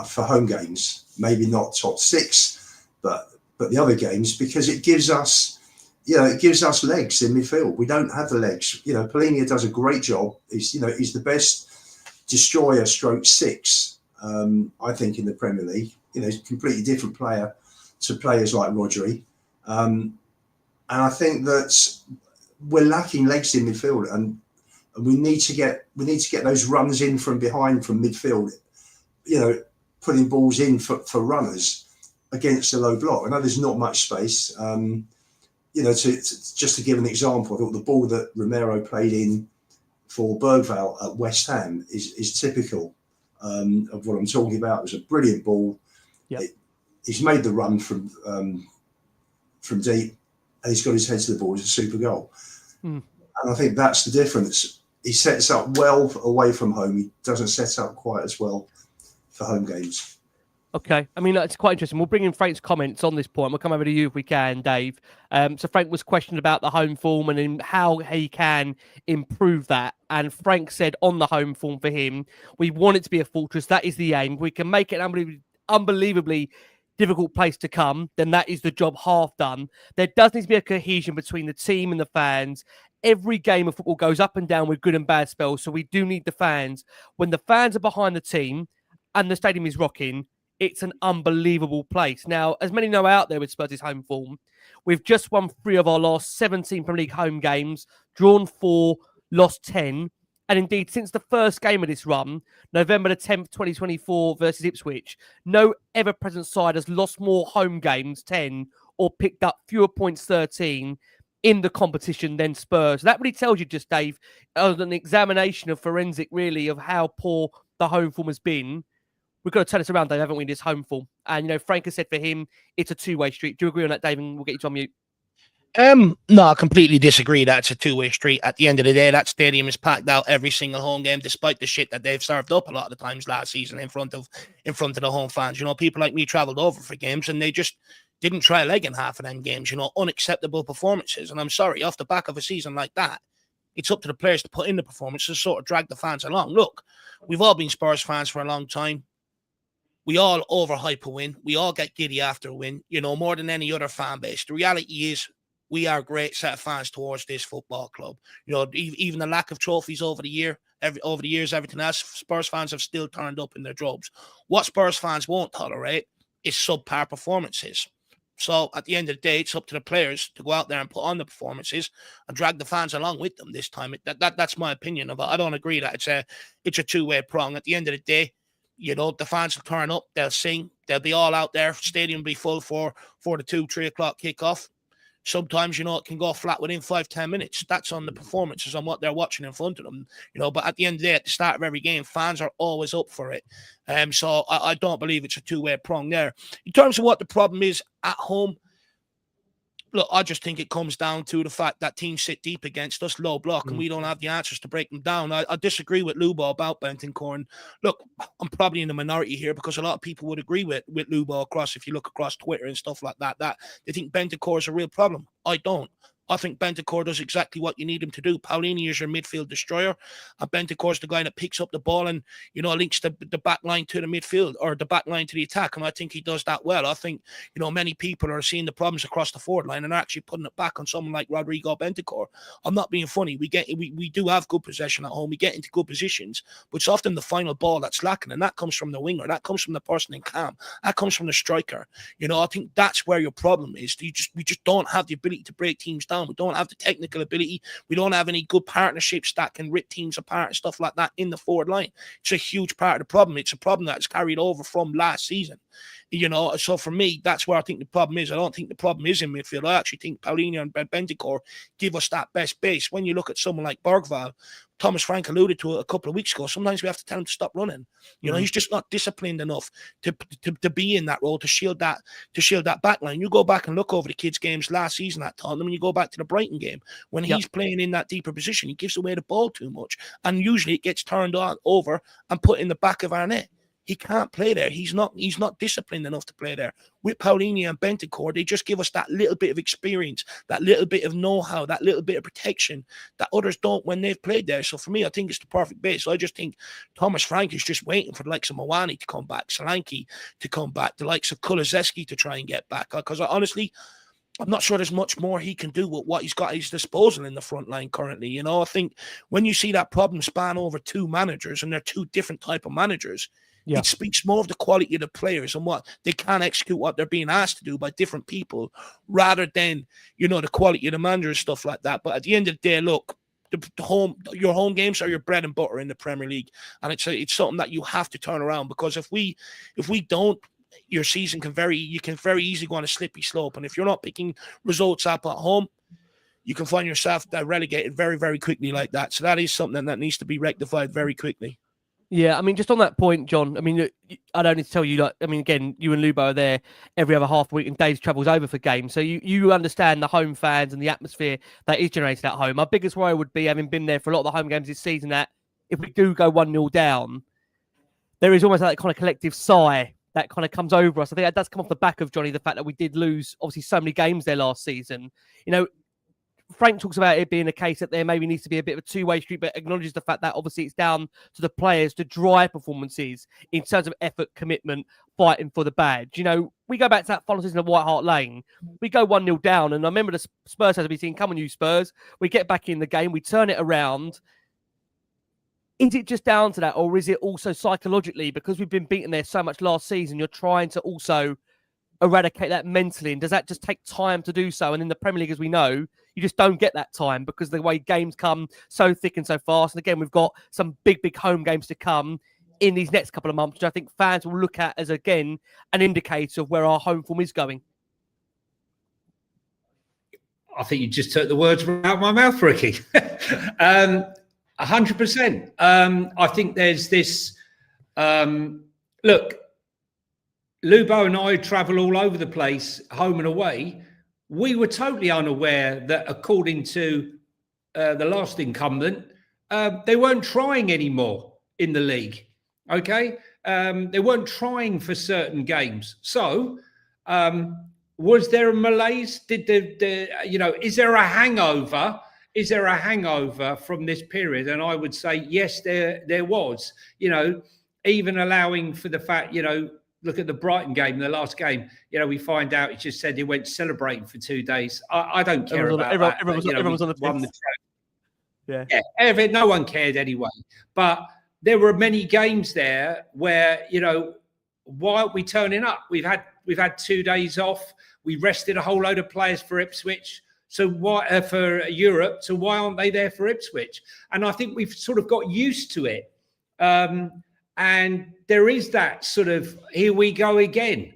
for home games. Maybe not top 6, but the other games, because it gives us legs in midfield. We don't have the legs. Pelini does a great job. He's the best destroyer stroke 6, I think, in the Premier League. He's a completely different player to players like Rodri. And I think that we're lacking legs in midfield, and we need to get those runs in from behind from midfield, putting balls in for runners against a low block. I know there's not much space. Just to give an example, I thought the ball that Romero played in for Bergvall at West Ham is typical of what I'm talking about. It was a brilliant ball. Yep. He's made the run from deep, and he's got his head to the ball. It's a super goal. And I think that's the difference. He sets up well away from home. He doesn't set up quite as well for home games. Okay. I mean, it's quite interesting. We'll bring in Frank's comments on this point. We'll come over to you if we can, Dave. So Frank was questioned about the home form and in how he can improve that. And Frank said on the home form for him, we want it to be a fortress. That is the aim. We can make it an unbelievably difficult place to come, then that is the job half done. There does need to be a cohesion between the team and the fans. Every game of football goes up and down with good and bad spells, so we do need the fans. When the fans are behind the team and the stadium is rocking, it's an unbelievable place. Now, as many know out there with Spurs' home form, we've just won 3 of our last 17 Premier League home games, drawn 4, lost 10. And indeed, since the first game of this run, November the 10th, 2024 versus Ipswich, no ever-present side has lost more home games, 10, or picked up fewer points, 13, in the competition than Spurs. That really tells you just, Dave, an examination of forensic, really, of how poor the home form has been. We've got to turn this around, Dave, haven't we, this home form? And, Frank has said for him, it's a two-way street. Do you agree on that, Dave? And we'll get you to unmute. No, I completely disagree that it's a two-way street. At the end of the day, that stadium is packed out every single home game, despite the shit that they've served up a lot of the times last season in front of the home fans. People like me traveled over for games and they just didn't try a leg in half of them games, unacceptable performances. And I'm sorry, off the back of a season like that, it's up to the players to put in the performances, sort of drag the fans along. Look, we've all been Spurs fans for a long time. We all overhype a win. We all get giddy after a win, more than any other fan base. The reality is, we are a great set of fans towards this football club. Even the lack of trophies over the years, everything else, Spurs fans have still turned up in their droves. What Spurs fans won't tolerate is subpar performances. So at the end of the day, it's up to the players to go out there and put on the performances and drag the fans along with them this time. That's my opinion of it. I don't agree that it's a two-way prong. At the end of the day, the fans will turn up, they'll sing, they'll be all out there, stadium will be full for the 2-3 o'clock kickoff. Sometimes, it can go flat within 5-10 minutes. That's on the performances, on what they're watching in front of them. But at the end of the day, at the start of every game, fans are always up for it. So I don't believe it's a two-way prong there. In terms of what the problem is at home, look, I just think it comes down to the fact that teams sit deep against us, low block, and we don't have the answers to break them down. I disagree with Lubo about Bentancur. Look, I'm probably in the minority here because a lot of people would agree with Lubo if you look across Twitter and stuff like that they think Bentancur is a real problem. I don't. I think Bentancur does exactly what you need him to do. Paulini is your midfield destroyer, and Bentancur is the guy that picks up the ball and, links the back line to the midfield or the back line to the attack, and I think he does that well. I think, many people are seeing the problems across the forward line and are actually putting it back on someone like Rodrigo Bentancur. I'm not being funny. We do have good possession at home. We get into good positions, but it's often the final ball that's lacking, and that comes from the winger. That comes from the person in cam. That comes from the striker. I think that's where your problem is. We just don't have the ability to break teams down down. We don't have the technical ability. We don't have any good partnerships that can rip teams apart and stuff like that in the forward line. It's a huge part of the problem. It's a problem that's carried over from last season. So for me, that's where I think the problem is. I don't think the problem is in midfield. I actually think Paulinho and Bentancur give us that best base. When you look at someone like Bergvall, Thomas Frank alluded to it a couple of weeks ago, sometimes we have to tell him to stop running. He's just not disciplined enough to be in that role, to shield that back line. You go back and look over the kids' games last season at Tottenham, and you go back to the Brighton game, when he's playing in that deeper position, he gives away the ball too much. And usually it gets turned over and put in the back of our net. He can't play there. He's not disciplined enough to play there. With Paulinho and Bentancur, they just give us that little bit of experience, that little bit of know-how, that little bit of protection that others don't when they've played there. So for me, I think it's the perfect base. So I just think Thomas Frank is just waiting for the likes of Muani to come back, Solanke to come back, the likes of Kulusevski to try and get back. Because honestly, I'm not sure there's much more he can do with what he's got at his disposal in the front line currently. I think when you see that problem span over two managers, and they're two different type of managers, it speaks more of the quality of the players and what they can execute, what they're being asked to do by different people, rather than, the quality of the manager and stuff like that. But at the end of the day, look, your home games are your bread and butter in the Premier League. And it's something that you have to turn around, because if we don't, your season can very easily go on a slippy slope. And if you're not picking results up at home, you can find yourself relegated very, very quickly like that. So that is something that needs to be rectified very quickly. Yeah, I mean, just on that point, John, I mean, I don't need to tell you, again, you and Lubo are there every other half week and Dave travels over for games. So you understand the home fans and the atmosphere that is generated at home. My biggest worry would be, having been there for a lot of the home games this season, that if we do go 1-0 down, there is almost that kind of collective sigh that kind of comes over us. I think that does come off the back of, Johnny, the fact that we did lose, obviously, so many games there last season. Frank talks about it being a case that there maybe needs to be a bit of a two-way street, but acknowledges the fact that obviously it's down to the players to drive performances in terms of effort, commitment, fighting for the badge. We go back to that final season of White Hart Lane. We go 1-0 down, and I remember the Spurs has to be saying, "Come on, you Spurs." We get back in the game, we turn it around. Is it just down to that, or is it also psychologically, because we've been beaten there so much last season, you're trying to also eradicate that mentally? And does that just take time to do so? And in the Premier League, as we know, you just don't get that time, because the way games come so thick and so fast. And again, we've got some big home games to come in these next couple of months, which I think fans will look at as, again, an indicator of where our home form is going. I think you just took the words out of my mouth, Ricky. 100%. I think there's this, look, Lubo and I travel all over the place, home and away. We were totally unaware that, according to the last incumbent, they weren't trying anymore in the league. Okay, they weren't trying for certain games. So, was there a malaise? Did is there a hangover? Is there a hangover from this period? And I would say yes, there was. Even allowing for the fact, look at the Brighton game, the last game. We find out it just said he went celebrating for 2 days. I don't care about that. Everyone was on the pitch. Yeah, no one cared anyway. But there were many games there where, why aren't we turning up? We've had 2 days off. We rested a whole load of players for Ipswich. So why for Europe? So why aren't they there for Ipswich? And I think we've sort of got used to it. And there is that sort of here we go again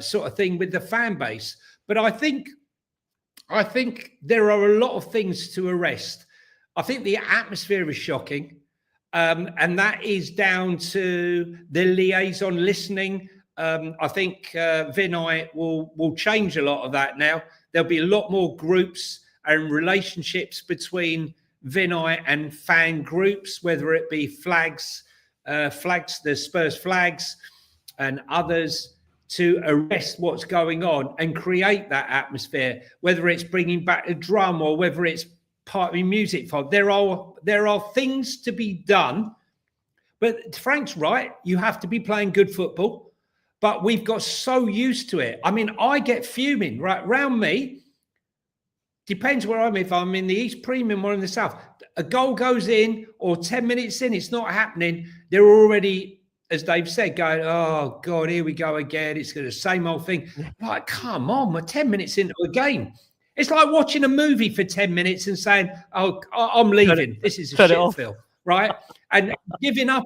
sort of thing with the fan base. But I think there are a lot of things to arrest. I think the atmosphere is shocking. And that is down to the liaison listening. I think Vinay will change a lot of that now. There'll be a lot more groups and relationships between Vinay and fan groups, whether it be flags, the Spurs flags and others, to arrest what's going on and create that atmosphere, whether it's bringing back a drum or whether it's partly music. There are things to be done, but Frank's right. You have to be playing good football, but we've got so used to it. I mean, I get fuming right round me. Depends where I'm. If I'm in the East Premium or in the South, a goal goes in or 10 minutes in, it's not happening. They're already, as Dave said, going, "Oh God, here we go again. It's the same old thing." Like, come on, we're 10 minutes into a game. It's like watching a movie for 10 minutes and saying, "Oh, I'm leaving. This is a shit film," right? And giving up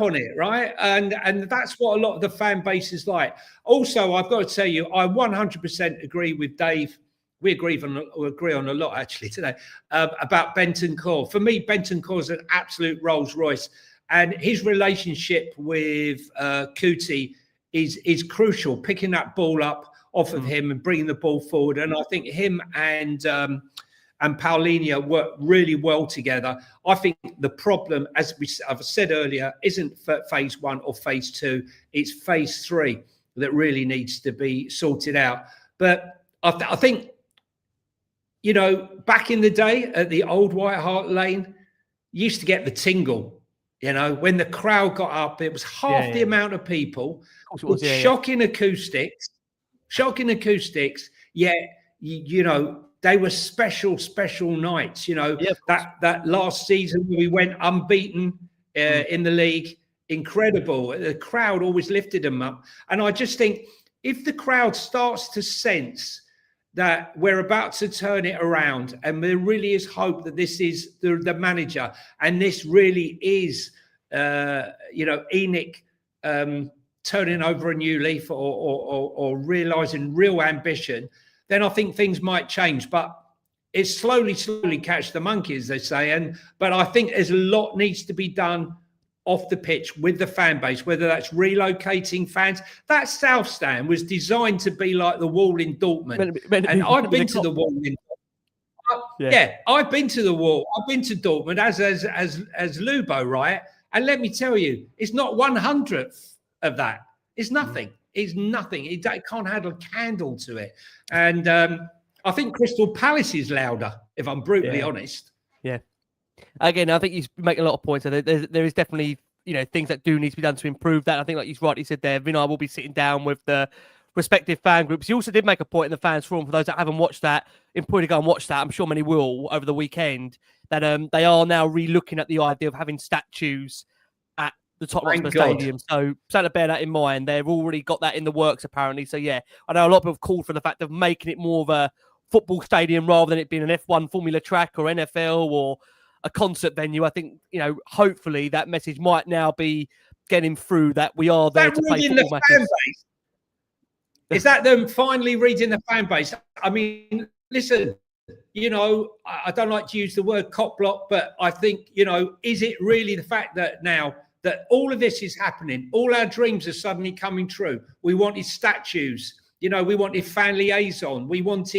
on it, right? And that's what a lot of the fan base is like. Also, I've got to tell you, I 100% agree with Dave. We agree on a lot actually today about Bentancur. For me, Bentancur is an absolute Rolls Royce, and his relationship with Kuti is crucial. Picking that ball up off of him and bringing the ball forward, and I think him and Paulinho work really well together. I think the problem, as I've said earlier, isn't phase 1 or phase 2. It's phase 3 that really needs to be sorted out. But I think, back in the day at the old White Hart Lane, you used to get the tingle. When the crowd got up, it was half the amount of people, shocking acoustics, yet, they were special nights. That last season we went unbeaten in the league, incredible. The crowd always lifted them up. And I just think if the crowd starts to sense that we're about to turn it around, and there really is hope that this is the manager, and this really is, Enoch turning over a new leaf or realising real ambition, then I think things might change. But it's slowly catch the monkey, as they say. But I think there's a lot needs to be done off the pitch with the fan base, whether that's relocating fans. That South Stand was designed to be like the wall in Dortmund. And I've been to the wall in I've been to the wall. I've been to Dortmund as Lubo, right? And let me tell you, it's not 1/100th of that. It's nothing. It's nothing. It can't have a candle to it. And I think Crystal Palace is louder, if I'm brutally honest. Yeah. Again, I think you make a lot of points. There is definitely, things that do need to be done to improve that. I think, like you rightly said there, Vinay will be sitting down with the respective fan groups. He also did make a point in the fans forum, for those that haven't watched that, important to go and watch that. I'm sure many will over the weekend, that they are now re-looking at the idea of having statues at the Tottenham Hotspur Stadium. So to bear that in mind. They've already got that in the works, apparently. So, yeah, I know a lot of people have called for the fact of making it more of a football stadium rather than it being an F1 Formula track or NFL or a concert venue. I think, hopefully that message might now be getting through, that we are there to play football matches. Is that them finally reading the fan base? I mean, listen, I don't like to use the word cop block, but I think, is it really the fact that now that all of this is happening, all our dreams are suddenly coming true? We wanted statues, we wanted fan liaison, we want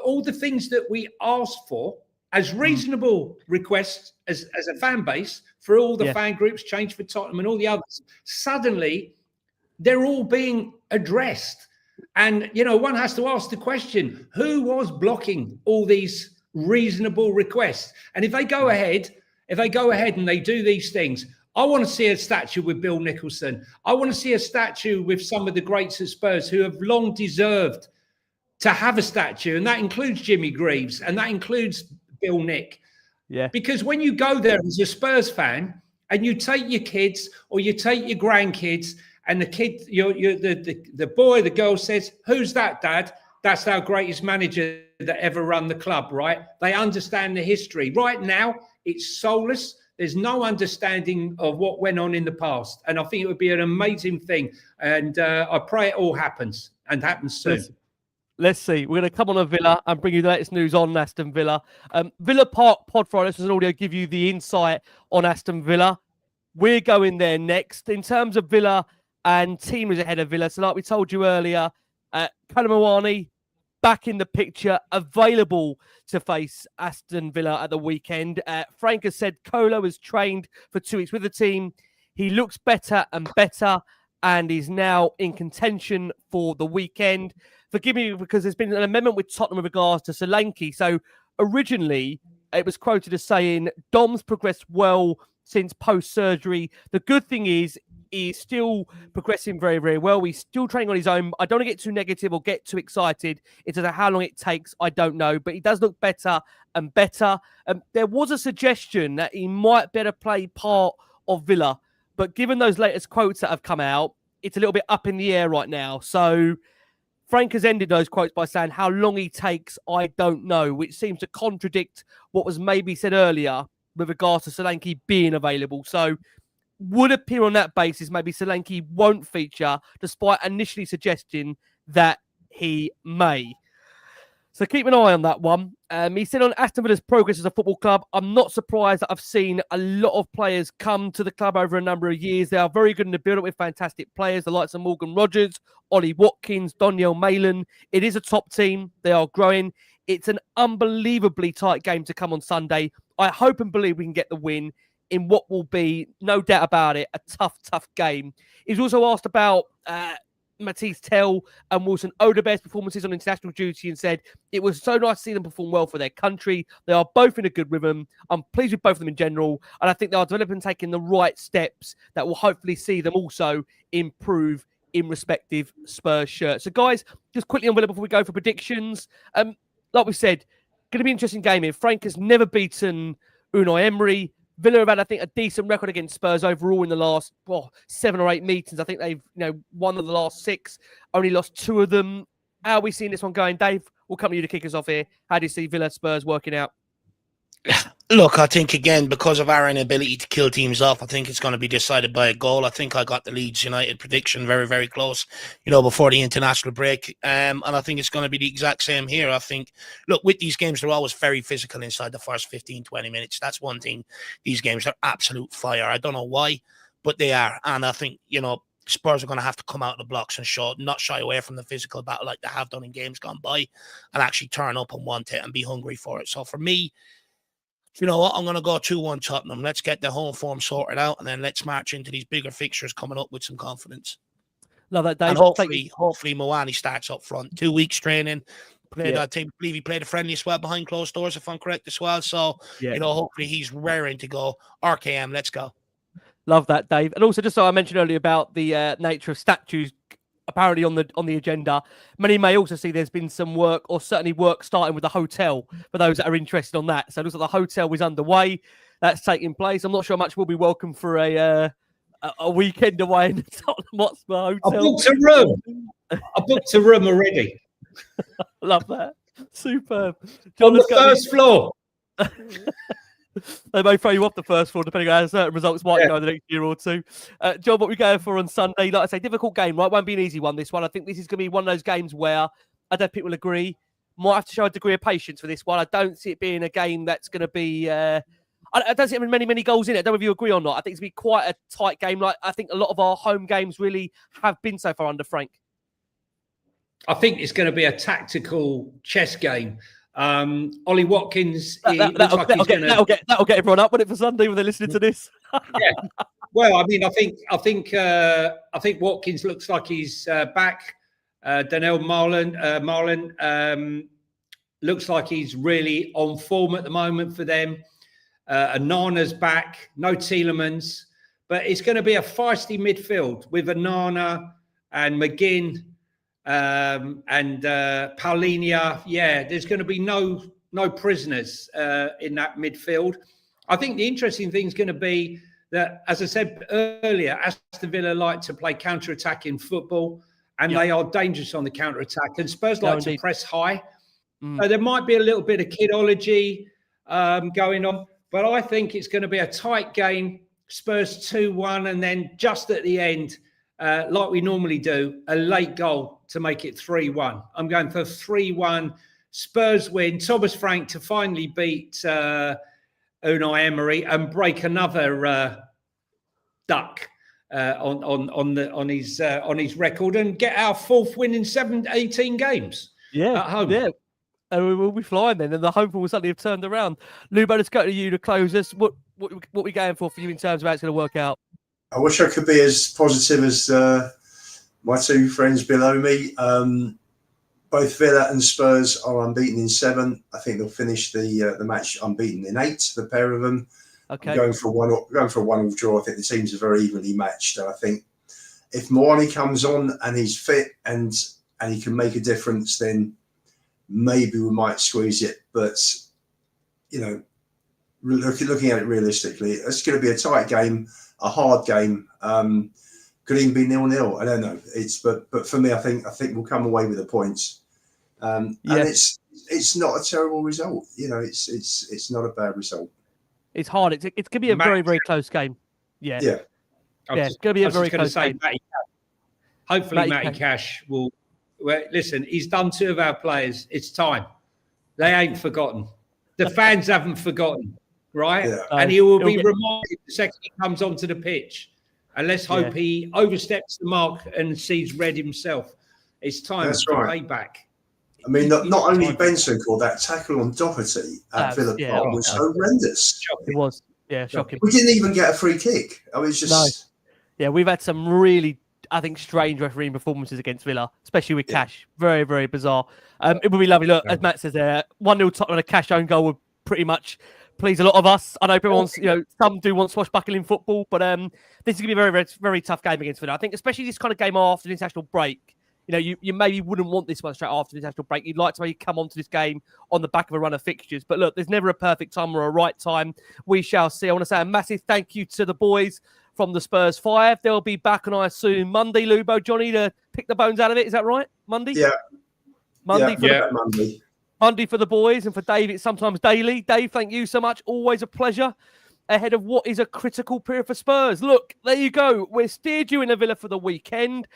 all the things that we asked for as reasonable requests as a fan base for all the fan groups, Change for Tottenham and all the others. Suddenly, they're all being addressed. And, one has to ask the question, who was blocking all these reasonable requests? And if they go ahead and they do these things, I want to see a statue with Bill Nicholson. I want to see a statue with some of the greats at Spurs who have long deserved to have a statue. And that includes Jimmy Greaves, and that includes Bill Nick. Yeah. Because when you go there as a Spurs fan and you take your kids or you take your grandkids, and the kid, the boy, the girl says, "Who's that, Dad?" That's our greatest manager that ever run the club, right? They understand the history. Right now, it's soulless. There's no understanding of what went on in the past. And I think it would be an amazing thing. And I pray it all happens and happens soon. Let's see. We're going to come on a Villa and bring you the latest news on Aston Villa. Villa Park Pod Friday, this is an audio, give you the insight on Aston Villa. We're going there next. In terms of Villa and team is ahead of Villa. So like we told you earlier, Muani back in the picture, available to face Aston Villa at the weekend. Frank has said Kolo has trained for 2 weeks with the team. He looks better and better and is now in contention for the weekend. Forgive me, because there's been an amendment with Tottenham with regards to Solanke. So originally, it was quoted as saying, Dom's progressed well since post-surgery. The good thing is, he's still progressing very, very well. He's still training on his own. I don't want to get too negative or get too excited into how long it takes. I don't know. But he does look better and better. There was a suggestion that he might better play part of Villa. But given those latest quotes that have come out, it's a little bit up in the air right now. So Frank has ended those quotes by saying, "How long he takes, I don't know," which seems to contradict what was maybe said earlier with regards to Solanke being available. So would appear on that basis, maybe Solanke won't feature, despite initially suggesting that he may. So keep an eye on that one. He said on Aston Villa's progress as a football club, "I'm not surprised that I've seen a lot of players come to the club over a number of years. They are very good in the build-up with fantastic players, the likes of Morgan Rogers, Ollie Watkins, Doniel Malin. It is a top team. They are growing. It's an unbelievably tight game to come on Sunday. I hope and believe we can get the win in what will be, no doubt about it, a tough game." He's also asked about Matisse Tell and Wilson Odobes's performances on international duty and said, "It was so nice to see them perform well for their country. They are both in a good rhythm. I'm pleased with both of them in general. And I think they are developing and taking the right steps that will hopefully see them also improve in respective Spurs shirts." So guys, just quickly on Villa before we go for predictions. Like we said, going to be an interesting game here. Frank has never beaten Unai Emery. Villa have had, I think, a decent record against Spurs overall in the last 7 or 8 meetings. I think they've won of the last 6, only lost 2 of them. How are we seeing this one going? Dave, we'll come to you to kick us off here. How do you see Villa Spurs working out? Look, I think, again, because of our inability to kill teams off, I think it's going to be decided by a goal. I think I got the Leeds United prediction very, very close, before the international break. And I think it's going to be the exact same here. I think, look, with these games, they're always very physical inside the first 15, 20 minutes. That's one thing. These games are absolute fire. I don't know why, but they are. And I think, Spurs are going to have to come out of the blocks and not shy away from the physical battle like they have done in games gone by, and actually turn up and want it and be hungry for it. So for me, you know what? I'm going to go 2-1 Tottenham. Let's get the home form sorted out, and then let's march into these bigger fixtures coming up with some confidence. Love that, Dave. And hopefully Muani starts up front. 2 weeks training. I believe he played a friendly as well behind closed doors, if I'm correct as well. So, hopefully he's raring to go. RKM, let's go. Love that, Dave. And also, just so I mentioned earlier about the nature of statues apparently on the agenda, many may also see there's been some work, or certainly work starting with the hotel for those that are interested on that. So it looks like the hotel is underway. That's taking place. I'm not sure how much will be welcome for a weekend away in the Tottenham Hotspur hotel. I booked a room already. Love that. Superb. John, on the first floor. They may throw you off the first floor depending on how certain results might go in the next year or two. John, what are we going for on Sunday? Like I say, difficult game, right? Won't be an easy one, this one. I think this is going to be one of those games where, I don't think people agree, might have to show a degree of patience for this one. I don't see it being a game that's going to be... I don't see many goals in it. I don't know if you agree or not. I think it's going to be quite a tight game. Like I think a lot of our home games really have been so far under Frank. I think it's going to be a tactical chess game. Ollie Watkins, that'll get everyone up with it for Sunday when they're listening to this. Yeah. Well, I mean, I think Watkins looks like he's back. Doniel Malin looks like he's really on form at the moment for them. Anana's back, no Tielemans, but it's going to be a feisty midfield with Anana and McGinn. And Paulinho, there's going to be no prisoners in that midfield. I think the interesting thing is going to be that, as I said earlier, Aston Villa like to play counter-attacking football, and they are dangerous on the counter-attack. And Spurs like to press high. So there might be a little bit of kidology going on, but I think it's going to be a tight game. Spurs 2-1, and then just at the end, like we normally do, a late goal to make it 3-1. I'm going for 3-1. Spurs win. Thomas Frank to finally beat Unai Emery and break another duck on his record and get our 4th win in 18 games. At home. Yeah. And we will be flying then, and the home will suddenly have turned around. Lubin, let's go to you to close us. What are we going for you in terms of how it's going to work out? I wish I could be as positive as my 2 friends below me. Both Villa and Spurs are unbeaten in 7. I think they'll finish the match unbeaten in 8. The pair of them. Okay. I'm going for a 1-1 draw. I think the teams are very evenly matched. I think if Muani comes on and he's fit and he can make a difference, then maybe we might squeeze it. But looking at it realistically, it's going to be a tight game. A hard game, Could even be 0-0. I don't know. But for me, I think we'll come away with the points. And it's not a terrible result. It's not a bad result. It's hard. It's going to be a very, very close game. Yeah. It's going to be a very close game. Hopefully, Matty Cash will. Well, listen, he's done 2 of our players. It's time. They ain't forgotten. The fans haven't forgotten, right? Yeah. And he will be reminded the second he comes onto the pitch. And let's hope he oversteps the mark and sees red himself. It's time for payback. I mean, not only Benson called that tackle on Doherty at Villa Park was horrendous. It was, shocking. We didn't even get a free kick. I was just... No. Yeah, we've had some really, I think, strange refereeing performances against Villa, especially with Cash. Very, very bizarre. It would be lovely. Look, as Matt says there, 1-0 Tottenham and a Cash own goal would pretty much please a lot of us. I know everyone's, some do want swashbuckling football, but this is going to be a very, very, very tough game against Villa. I think especially this kind of game after the international break. You maybe wouldn't want this one straight after the international break. You'd like to maybe come onto this game on the back of a run of fixtures. But look, there's never a perfect time or a right time. We shall see. I want to say a massive thank you to the boys from the Spurs 5. They'll be back on, I assume, Monday, Lubo, Johnny, to pick the bones out of it. Is that right? Monday? Yeah. Monday. Monday for the boys, and for Dave, it's sometimes daily. Dave, thank you so much. Always a pleasure ahead of what is a critical period for Spurs. Look, there you go. We're steered you in a Villa for the weekend.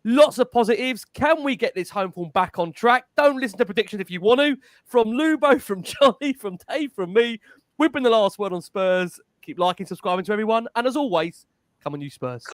Lots of positives. Can we get this home form back on track? Don't listen to predictions if you want to. From Lubo, from Johnny, from Dave, from me, we've been the last word on Spurs. Keep liking, subscribing to everyone. And as always, come on you Spurs.